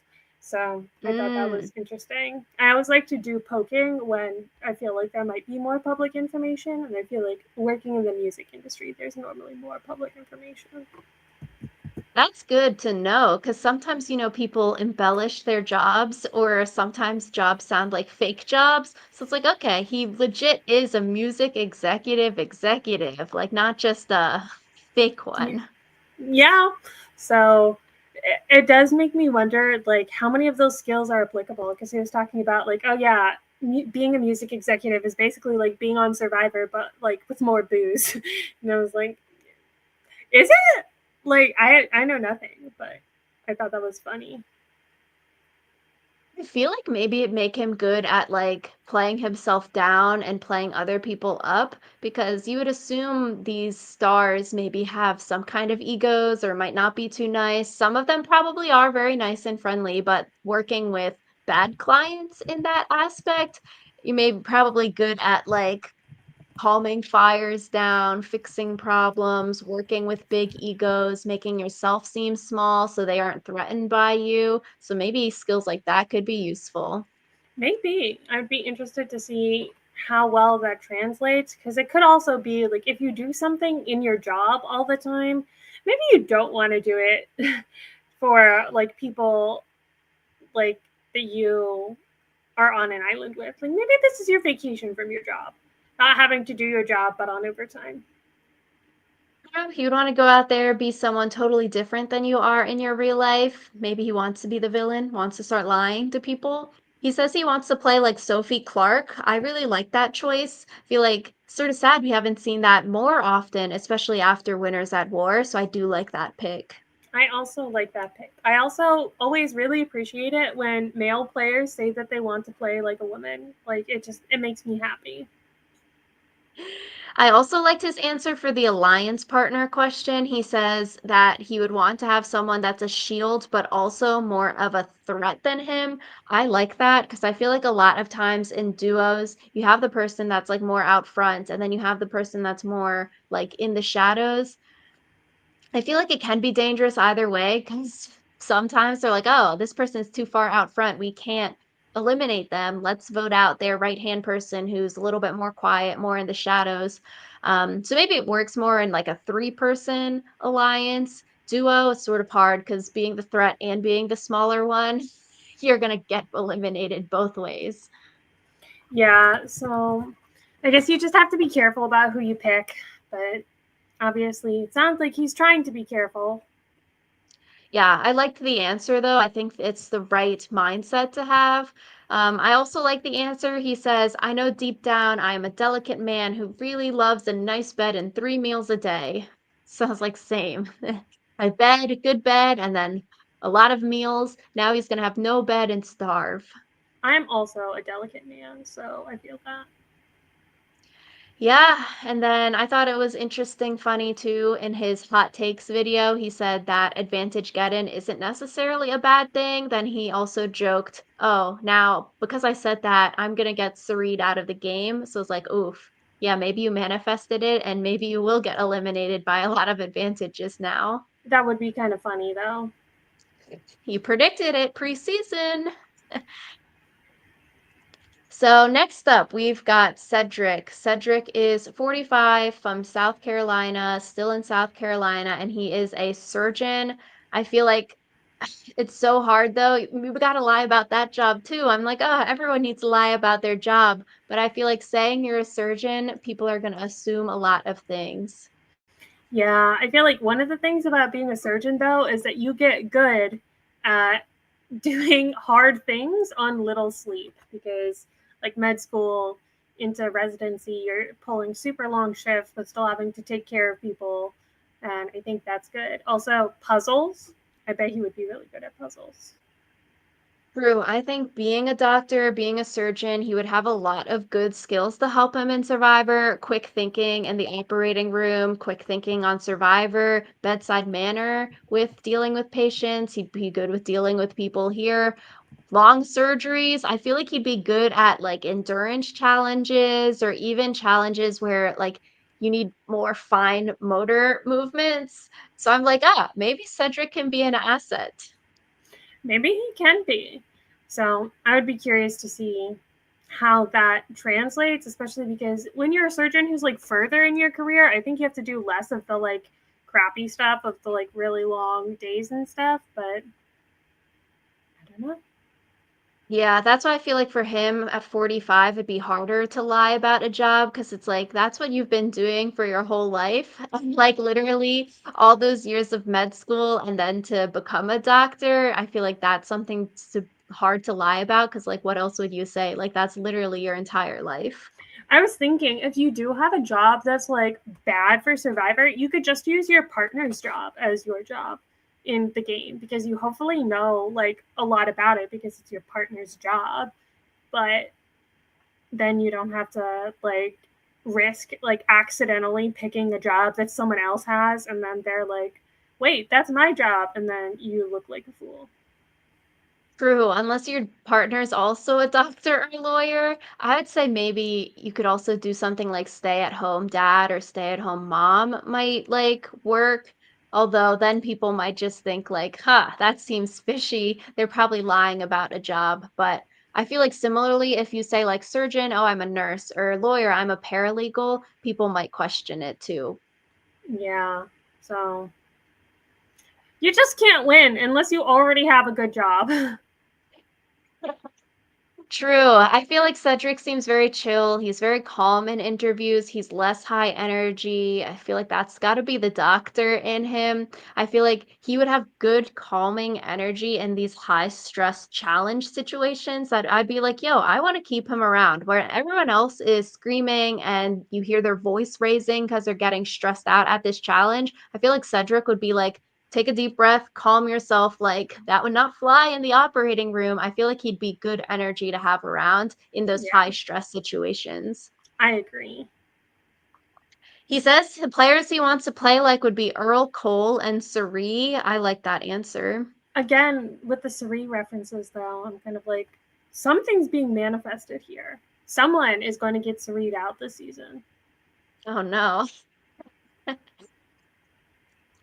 So I thought that Mm. was interesting. I always like to do poking when I feel like there might be more public information, and I feel like working in the music industry, there's normally more public information. That's good to know because sometimes, people embellish their jobs or sometimes jobs sound like fake jobs. So it's like, okay, he legit is a music executive, like not just a fake one. Yeah. So it does make me wonder, like, how many of those skills are applicable? Because he was talking about, like, oh, yeah, being a music executive is basically like being on Survivor, but like with more booze. And I was like, is it? Like, I know nothing, but I thought that was funny. I feel like maybe it make him good at like playing himself down and playing other people up because you would assume these stars maybe have some kind of egos or might not be too nice. Some of them probably are very nice and friendly, but working with bad clients in that aspect, you may be probably good at like calming fires down, fixing problems, working with big egos, making yourself seem small so they aren't threatened by you. So maybe skills like that could be useful. Maybe I'd be interested to see how well that translates because it could also be like if you do something in your job all the time, maybe you don't want to do it for like people like that you are on an island with. Like maybe this is your vacation from your job, not having to do your job but on overtime. He would want to go out there, be someone totally different than you are in your real life. Maybe he wants to be the villain, wants to start lying to people. He says he wants to play like Sophie Clark. I really like that choice. I feel like sort of sad we haven't seen that more often, especially after Winners at War. So I do like that pick. I also like that pick. I also always really appreciate it when male players say that they want to play like a woman. Like it makes me happy. I also liked his answer for the alliance partner question. He says that he would want to have someone that's a shield, but also more of a threat than him. I like that because I feel like a lot of times in duos, you have the person that's like more out front, and then you have the person that's more like in the shadows. I feel like it can be dangerous either way because sometimes they're like, oh, this person is too far out front. We can't eliminate them. Let's vote out their right-hand person who's a little bit more quiet, more in the shadows. So maybe it works more in like a three-person alliance. Duo is sort of hard because being the threat and being the smaller one, you're gonna get eliminated both ways. Yeah, so I guess you just have to be careful about who you pick, but obviously it sounds like he's trying to be careful. Yeah, I liked the answer though. I think it's the right mindset to have. I also like the answer. He says, I know deep down I am a delicate man who really loves a nice bed and 3 meals a day. Sounds like same. A bed, a good bed, and then a lot of meals. Now he's gonna have no bed and starve. I'm also a delicate man, so I feel that. Yeah, and then I thought it was interesting, funny too, in his hot takes video, he said that advantage getting isn't necessarily a bad thing. Then he also joked, "Oh, now because I said that, I'm gonna get Sareed out of the game." So it's like, oof, yeah, maybe you manifested it, and maybe you will get eliminated by a lot of advantages now. That would be kind of funny though. You predicted it preseason. So next up, we've got Cedric. Cedric is 45 from South Carolina, still in South Carolina, and he is a surgeon. I feel like it's so hard though. We got to lie about that job too. I'm like, oh, everyone needs to lie about their job. But I feel like saying you're a surgeon, people are going to assume a lot of things. Yeah, I feel like one of the things about being a surgeon though is that you get good at doing hard things on little sleep because like med school into residency you're pulling super long shifts but still having to take care of people, and I think that's good. Also puzzles, I bet he would be really good at puzzles. True. I think being a doctor, being a surgeon, he would have a lot of good skills to help him in Survivor. Quick thinking in the operating room, quick thinking on Survivor, bedside manner with dealing with patients. He'd be good with dealing with people here. Long surgeries. I feel like he'd be good at like endurance challenges or even challenges where like you need more fine motor movements. So I'm like, ah, maybe Cedric can be an asset. Maybe he can be. So I would be curious to see how that translates, especially because when you're a surgeon who's like further in your career, I think you have to do less of the like crappy stuff of the like really long days and stuff. But I don't know. Yeah, that's why I feel like for him at 45, it'd be harder to lie about a job because it's like that's what you've been doing for your whole life. Like literally all those years of med school and then to become a doctor. I feel like that's something hard to lie about because like what else would you say? Like that's literally your entire life. I was thinking if you do have a job that's like bad for Survivor, you could just use your partner's job as your job in the game because you hopefully know like a lot about it because it's your partner's job. But then you don't have to like risk like accidentally picking a job that someone else has and then they're like, wait, that's my job, and then you look like a fool. True, unless your partner's also a doctor or lawyer, I would say maybe you could also do something like stay-at-home dad or stay-at-home mom might like work. Although then people might just think like, huh, that seems fishy. They're probably lying about a job. But I feel like similarly, if you say like surgeon, oh, I'm a nurse, or lawyer, I'm a paralegal, people might question it too. Yeah, so you just can't win unless you already have a good job. True. I feel like Cedric seems very chill. He's very calm in interviews. He's less high energy. I feel like that's got to be the doctor in him. I feel like he would have good calming energy in these high stress challenge situations that I'd be like, yo, I want to keep him around. Where everyone else is screaming and you hear their voice raising because they're getting stressed out at this challenge. I feel like Cedric would be like, take a deep breath, calm yourself. Like that would not fly in the operating room. I feel like he'd be good energy to have around in those high Yeah, stress situations. I agree. He says the players he wants to play like would be Earl Cole and Sari. I like that answer. Again, with the Sari references, though, I'm kind of like, something's being manifested here. Someone is going to get Sari out this season. Oh no.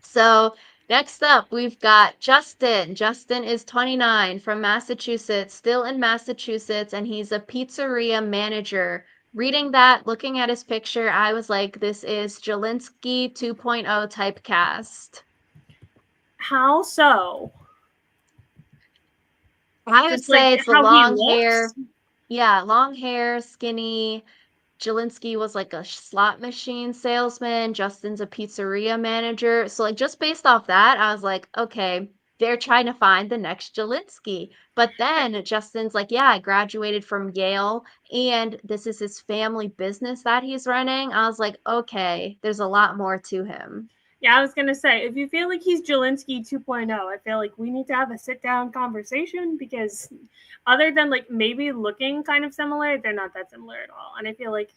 So next up, we've got Justin. Justin is 29 from Massachusetts, still in Massachusetts, and he's a pizzeria manager. Reading that, looking at his picture, I was like, this is Jelinski 2.0 typecast. How so? I would Just like say it's the how he long hair. looks? Yeah, long hair, skinny. Jelinski was like a slot machine salesman. Justin's a pizzeria manager. So, like, just based off that, I was like, okay, they're trying to find the next Jalinsky. But then Justin's like, yeah, I graduated from Yale and this is his family business that he's running. I was like, okay, there's a lot more to him. Yeah, I was gonna say, if you feel like he's Jelinski 2.0, I feel like we need to have a sit down conversation because, other than like maybe looking kind of similar, they're not that similar at all. And I feel like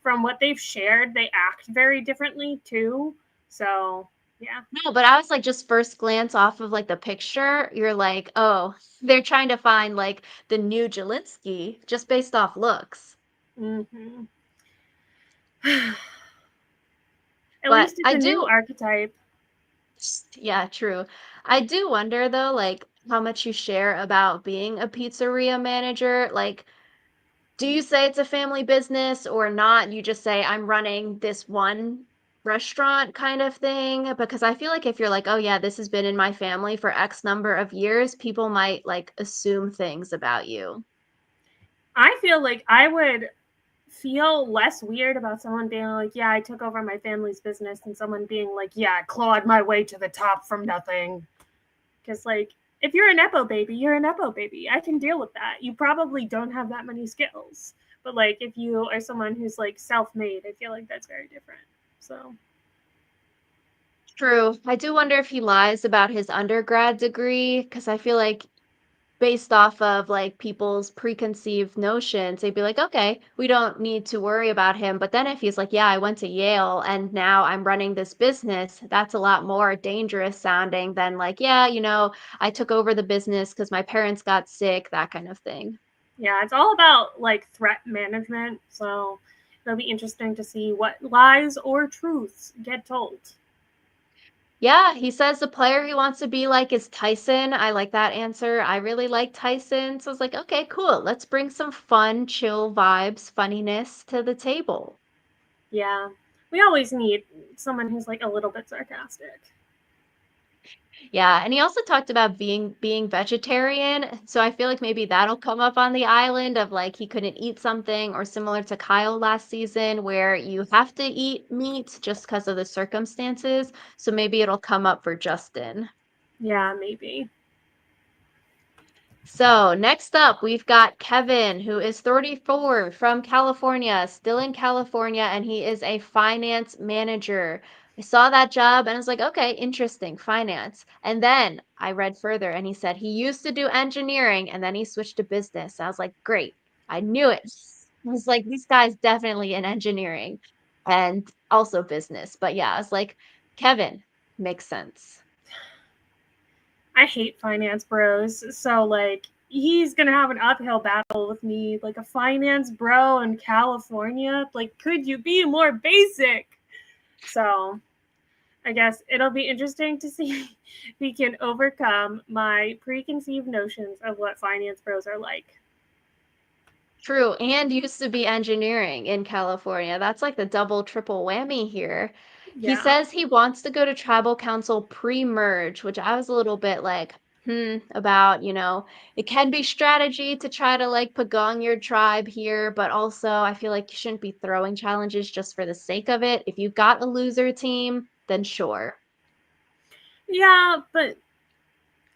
from what they've shared, they act very differently too. So yeah, No, but I was like, just first glance off of like the picture, you're like, oh, they're trying to find like the new Jalinsky just based off looks. mm-hmm. At But least it's I a new do, archetype. yeah, true. I do wonder though, like how much you share about being a pizzeria manager. Like, do you say it's a family business or not? You just say, I'm running this one restaurant kind of thing? Because I feel like if you're like, oh yeah, this has been in my family for X number of years, people might like assume things about you. I feel like I would feel less weird about someone being like, yeah, I took over my family's business, and someone being like, yeah, I clawed my way to the top from nothing. Because, like, if you're a Nepo baby, you're a Nepo baby. I can deal with that. You probably don't have that many skills. But, like, if you are someone who's, like, self made, I feel like that's very different. So, True. I do wonder if he lies about his undergrad degree because I feel like based off of like people's preconceived notions, they'd be like, okay, we don't need to worry about him. But then if he's like, yeah, I went to Yale and now I'm running this business, that's a lot more dangerous sounding than like, yeah, I took over the business because my parents got sick, that kind of thing. yeah, it's all about, like, threat management. So, it'll be interesting to see what lies or truths get told. Yeah, he says the player he wants to be like is Tyson. I like that answer. I really like Tyson. So I was like, okay, cool. Let's bring some fun, chill vibes, funniness to the table. Yeah. We always need someone who's, like, a little bit sarcastic. Yeah, and he also talked about being vegetarian. So I feel like maybe that'll come up on the island of like he couldn't eat something or similar to Kyle last season where you have to eat meat just because of the circumstances. So maybe it'll come up for Justin. Yeah, maybe. So next up, we've got Kevin, who is 34 from California, still in California, and he is a finance manager. I saw that job and I was like, okay, interesting, finance. And then I read further and he said he used to do engineering and then he switched to business. I was like, great, I knew it. I was like, this guy's definitely in engineering and also business. But yeah, I was like, Kevin makes sense. I hate finance bros. So, like, he's gonna have an uphill battle with me, like a finance bro in California. Like, could you be more basic? So, I guess it'll be interesting to see if he can overcome my preconceived notions of what finance bros are like. True, and used to be engineering in California. That's like the double, triple whammy here. He Yeah. says he wants to go to tribal council pre-merge, which I was a little bit like, about, it can be strategy to try to like pagong your tribe here, but also I feel like you shouldn't be throwing challenges just for the sake of it. If you've got a loser team, then sure. Yeah, but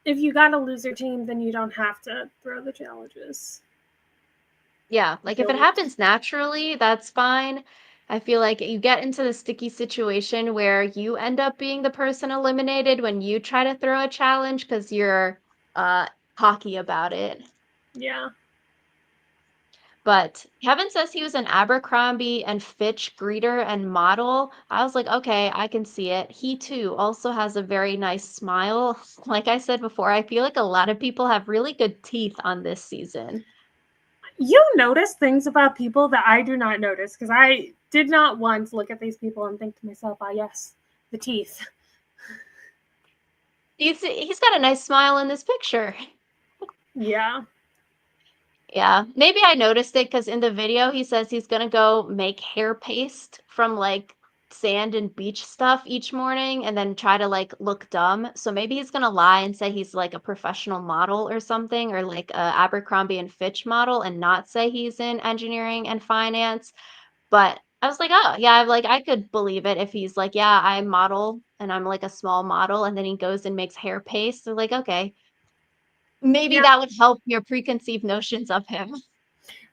if you got a loser team, then you don't have to throw the challenges. Yeah, I like if feel it like, happens naturally, that's fine. I feel like you get into the sticky situation where you end up being the person eliminated when you try to throw a challenge because you're uh cocky about it. yeah. But Kevin says he was an Abercrombie and Fitch greeter and model. I was like, okay, I can see it. He too also has a very nice smile. Like I said before, I feel like a lot of people have really good teeth on this season. You notice things about people that I do not notice because I did not once look at these people and think to myself, ah, yes, the teeth. He's got a nice smile in this picture. Yeah. Yeah, maybe I noticed it because in the video he says he's gonna go make hair paste from like sand and beach stuff each morning and then try to like look dumb. So maybe he's gonna lie and say he's like a professional model or something or like a Abercrombie and Fitch model and not say he's in engineering and finance. But I was like, "Oh, yeah," I'm like, I could believe it if he's like, "Yeah, I model and I'm like a small model," and then he goes and makes hair paste. So like, okay, maybe Yeah, that would help your preconceived notions of him.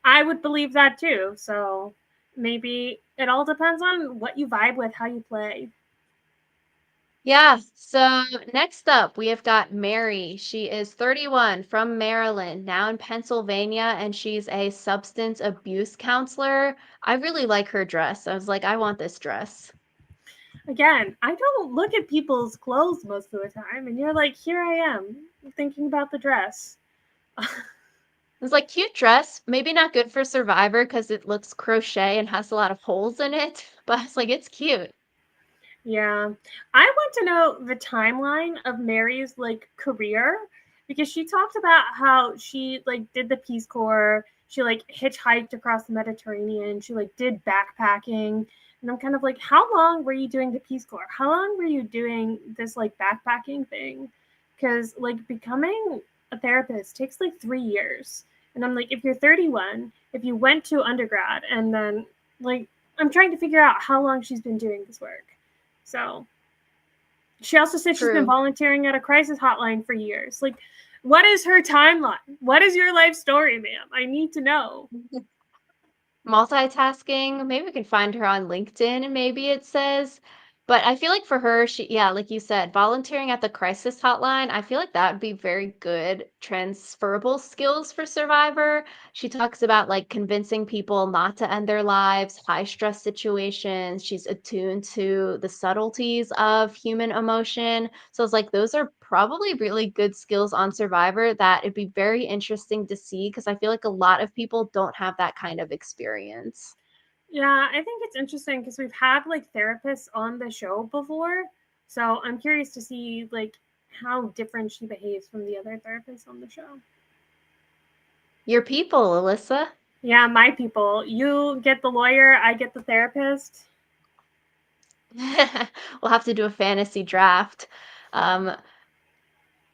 I would believe that too. So maybe it all depends on what you vibe with, how you play. Yeah, so next up, we have got Mary. She is 31 from Maryland, now in Pennsylvania, and she's a substance abuse counselor. I really like her dress. I was like, I want this dress. Again, I don't look at people's clothes most of the time, and you're like, here I am thinking about the dress. It's like cute dress, maybe not good for Survivor because it looks crochet and has a lot of holes in it, but it's like it's cute. Yeah. I want to know the timeline of Mary's like career because she talked about how she like did the Peace Corps, she like hitchhiked across the Mediterranean, she like did backpacking. And I'm kind of like, how long were you doing the Peace Corps? How long were you doing this like backpacking thing? Because like becoming a therapist takes like 3 years. And I'm like, if you're 31, if you went to undergrad and then like, I'm trying to figure out how long she's been doing this work. So she also said she's been True. volunteering at a crisis hotline for years. Like, what is her timeline? What is your life story, ma'am? I need to know. Multitasking, maybe we can find her on LinkedIn and maybe it says. But I feel like for her, yeah, like you said, volunteering at the crisis hotline, I feel like that would be very good transferable skills for Survivor. She talks about like convincing people not to end their lives, high stress situations. She's attuned to the subtleties of human emotion. So it's like those are probably really good skills on Survivor that it'd be very interesting to see because I feel like a lot of people don't have that kind of experience. Yeah, I think it's interesting because we've had like therapists on the show before. So I'm curious to see like how different she behaves from the other therapists on the show. Your people, Alyssa. Yeah, my people. You get the lawyer, I get the therapist. We'll have to do a fantasy draft. Um,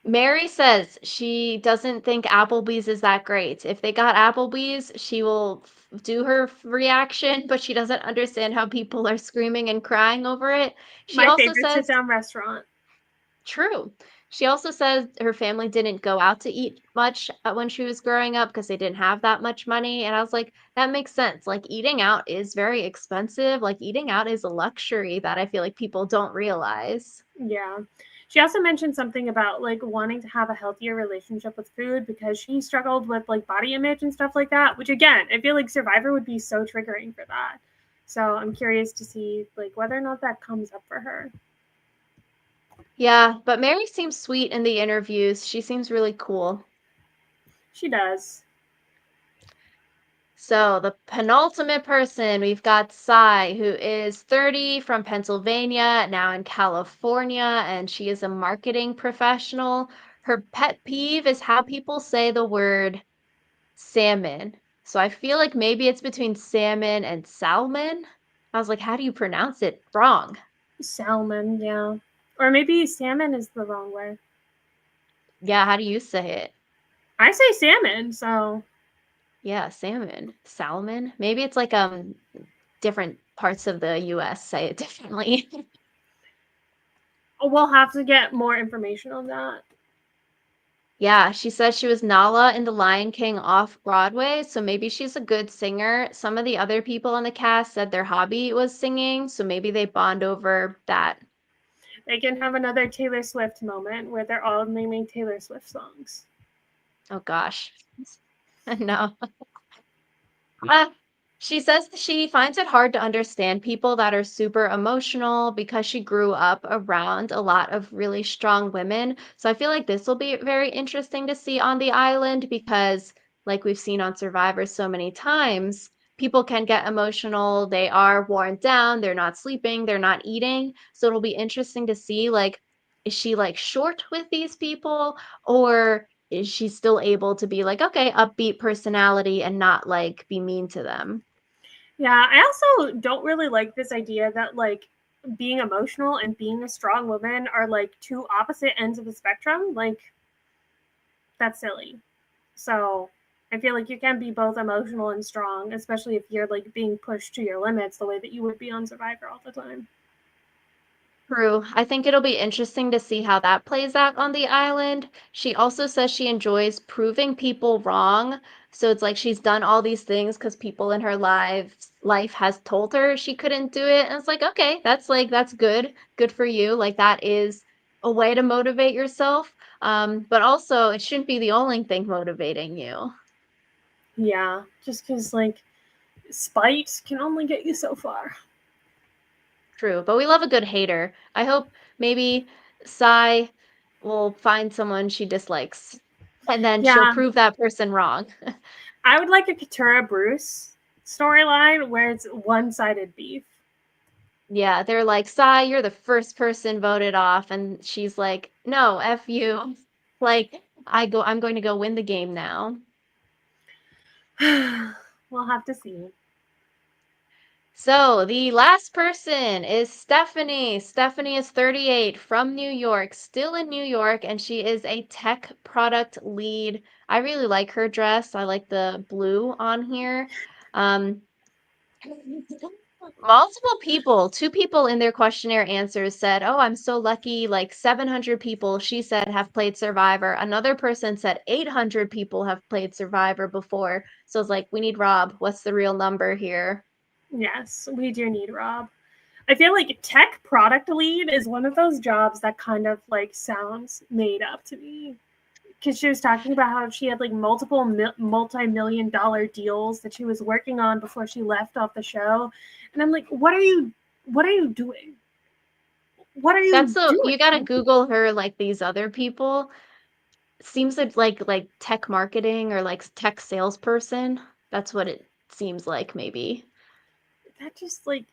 Mary says she doesn't think Applebee's is that great. If they got Applebee's, she will do her reaction, but she doesn't understand how people are screaming and crying over it. She My also favorite sit says down restaurant. true. She also says her family didn't go out to eat much when she was growing up because they didn't have that much money. And I was like, that makes sense. Like, eating out is very expensive. Like, eating out is a luxury that I feel like people don't realize. Yeah. She also mentioned something about like wanting to have a healthier relationship with food because she struggled with like body image and stuff like that, which again, I feel like Survivor would be so triggering for that. So I'm curious to see like whether or not that comes up for her. Yeah, but Mary seems sweet in the interviews. She seems really cool. She does. So, the penultimate person, we've got Sai, who is 30 from Pennsylvania, now in California, and she is a marketing professional. Her pet peeve is how people say the word salmon. So, I feel like maybe it's between salmon and salmon. I was like, how do you pronounce it wrong? Salmon, yeah. Or maybe salmon is the wrong way. Yeah, how do you say it? I say salmon, so Yeah, salmon. Salmon? Maybe it's like different parts of the US say it differently. we'll have to get more information on that. Yeah, she says she was Nala in The Lion King off Broadway, so maybe she's a good singer. Some of the other people on the cast said their hobby was singing, so maybe they bond over that. They can have another Taylor Swift moment where they're all naming Taylor Swift songs. Oh gosh. No. Uh, she says that she finds it hard to understand people that are super emotional because she grew up around a lot of really strong women. So I feel like this will be very interesting to see on the island because, like we've seen on Survivor so many times, people can get emotional. They are worn down. They're not sleeping. They're not eating. So it'll be interesting to see, like, is she like short with these people or is she still able to be like, okay, upbeat personality and not like be mean to them? Yeah, I also don't really like this idea that like being emotional and being a strong woman are like two opposite ends of the spectrum. Like that's silly. So I feel like you can be both emotional and strong, especially if you're like being pushed to your limits the way that you would be on Survivor all the time. True. I think it'll be interesting to see how that plays out on the island. She also says she enjoys proving people wrong. So it's like she's done all these things because people in her life has told her she couldn't do it. And it's like, okay, that's good. Good for you. Like that is a way to motivate yourself. But also it shouldn't be the only thing motivating you. Yeah, just because like spite can only get you so far. True. But we love a good hater. I hope maybe Sai will find someone she dislikes and then she'll Yeah, prove that person wrong. I would like a Katura Bruce storyline where it's one sided beef. Yeah, they're like, Sai, you're the first person voted off. And she's like, no, F you. Like, I'm going to go win the game now. We'll have to see. So the last person is Stephanie. Stephanie is 38 from New York, still in New York, and she is a tech product lead. I really like her dress. I like the blue on here. Um, Multiple people, two people in their questionnaire answers said, "Oh, I'm so lucky." Like 700 people, she said, have played Survivor. Another person said 800 people have played Survivor before. So it's like, we need Rob. What's the real number here? Yes, we do need Rob. I feel like tech product lead is one of those jobs that kind of like sounds made up to me. Because she was talking about how she had like multiple multi-million dollar deals that she was working on before she left off the show, and I'm like, what are you doing? What are That's you so you gotta doing? Google her like these other people. Seems like tech marketing or like tech salesperson. That's what it seems like, maybe. That just like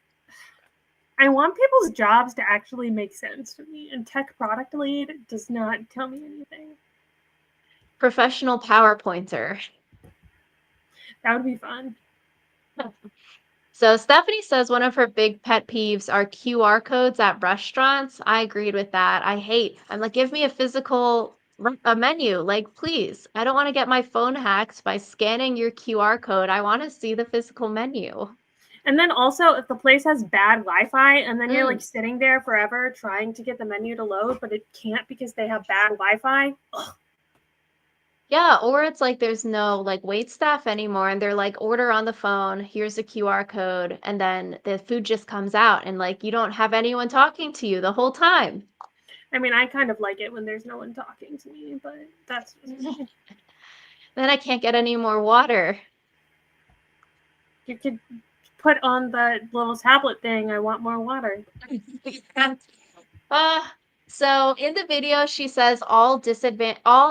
I want people's jobs to actually make sense to me, and tech product lead does not tell me anything. Professional PowerPointer. That would be fun. So Stephanie says one of her big pet peeves are QR codes at restaurants. I agreed with that. I'm like, give me a physical a menu. Like, please. I don't want to get my phone hacked by scanning your QR code. I want to see the physical menu. And then also, if the place has bad Wi-Fi, and then you're like Mm. sitting there forever trying to get the menu to load, but it can't because they have bad Wi-Fi. Yeah, or it's like there's no like wait staff anymore and they're like order on the phone, here's a QR code, and then the food just comes out and like you don't have anyone talking to you the whole time. I mean, I kind of like it when there's no one talking to me, but that's just me. Then I can't get any more water. You could put on the little tablet thing. I want more water. Uh, so in the video, she says all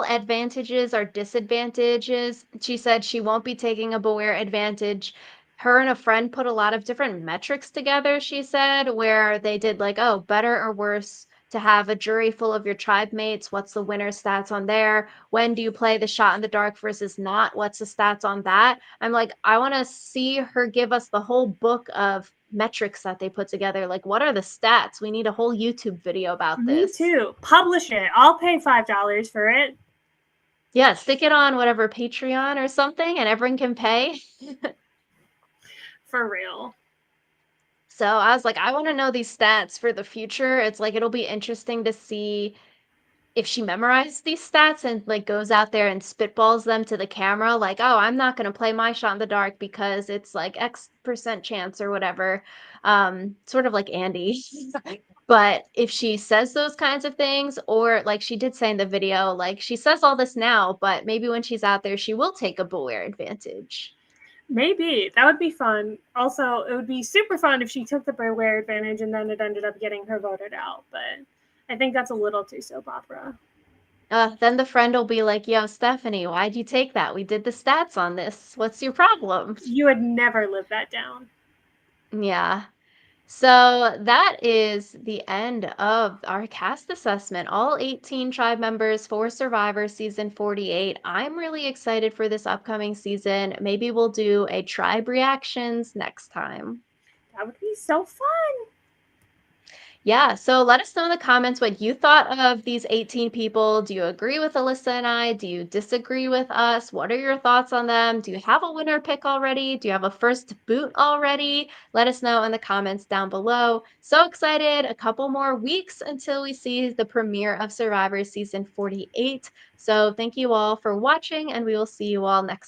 advantages are disadvantages. She said she won't be taking a Beware advantage. Her and a friend put a lot of different metrics together, she said, where they did like, oh, better or worse to have a jury full of your tribe mates. What's the winner stats on there? When do you play the shot in the dark versus not? What's the stats on that? I'm like, I want to see her give us the whole book of metrics that they put together. Like, what are the stats? We need a whole YouTube video about Me this. too. Publish it. I'll pay $5 for it. Yeah, stick it on whatever Patreon or something, and everyone can pay. For real. So I was like, I want to know these stats for the future. It's like it'll be interesting to see if she memorizes these stats and like goes out there and spitballs them to the camera, like, oh, I'm not going to play my shot in the dark because it's like X% chance or whatever. Sort of like Andy. But if she says those kinds of things, or like she did say in the video, like she says all this now, but maybe when she's out there, she will take a Beware advantage. Maybe. That would be fun. Also, it would be super fun if she took the Beware advantage and then it ended up getting her voted out. But I think that's a little too soap opera. Then the friend will be like, yo, Stephanie, why'd you take that? We did the stats on this. What's your problem? You would never live that down. Yeah. So that is the end of our cast assessment. All 18 tribe members for Survivor season 48. I'm really excited for this upcoming season. Maybe we'll do a tribe reactions next time. That would be so fun. Yeah, so let us know in the comments what you thought of these 18 people. Do you agree with Alyssa and I? Do you disagree with us? What are your thoughts on them? Do you have a winner pick already? Do you have a first boot already? Let us know in the comments down below. So excited. A couple more weeks until we see the premiere of Survivor season 48. So thank you all for watching, and we will see you all next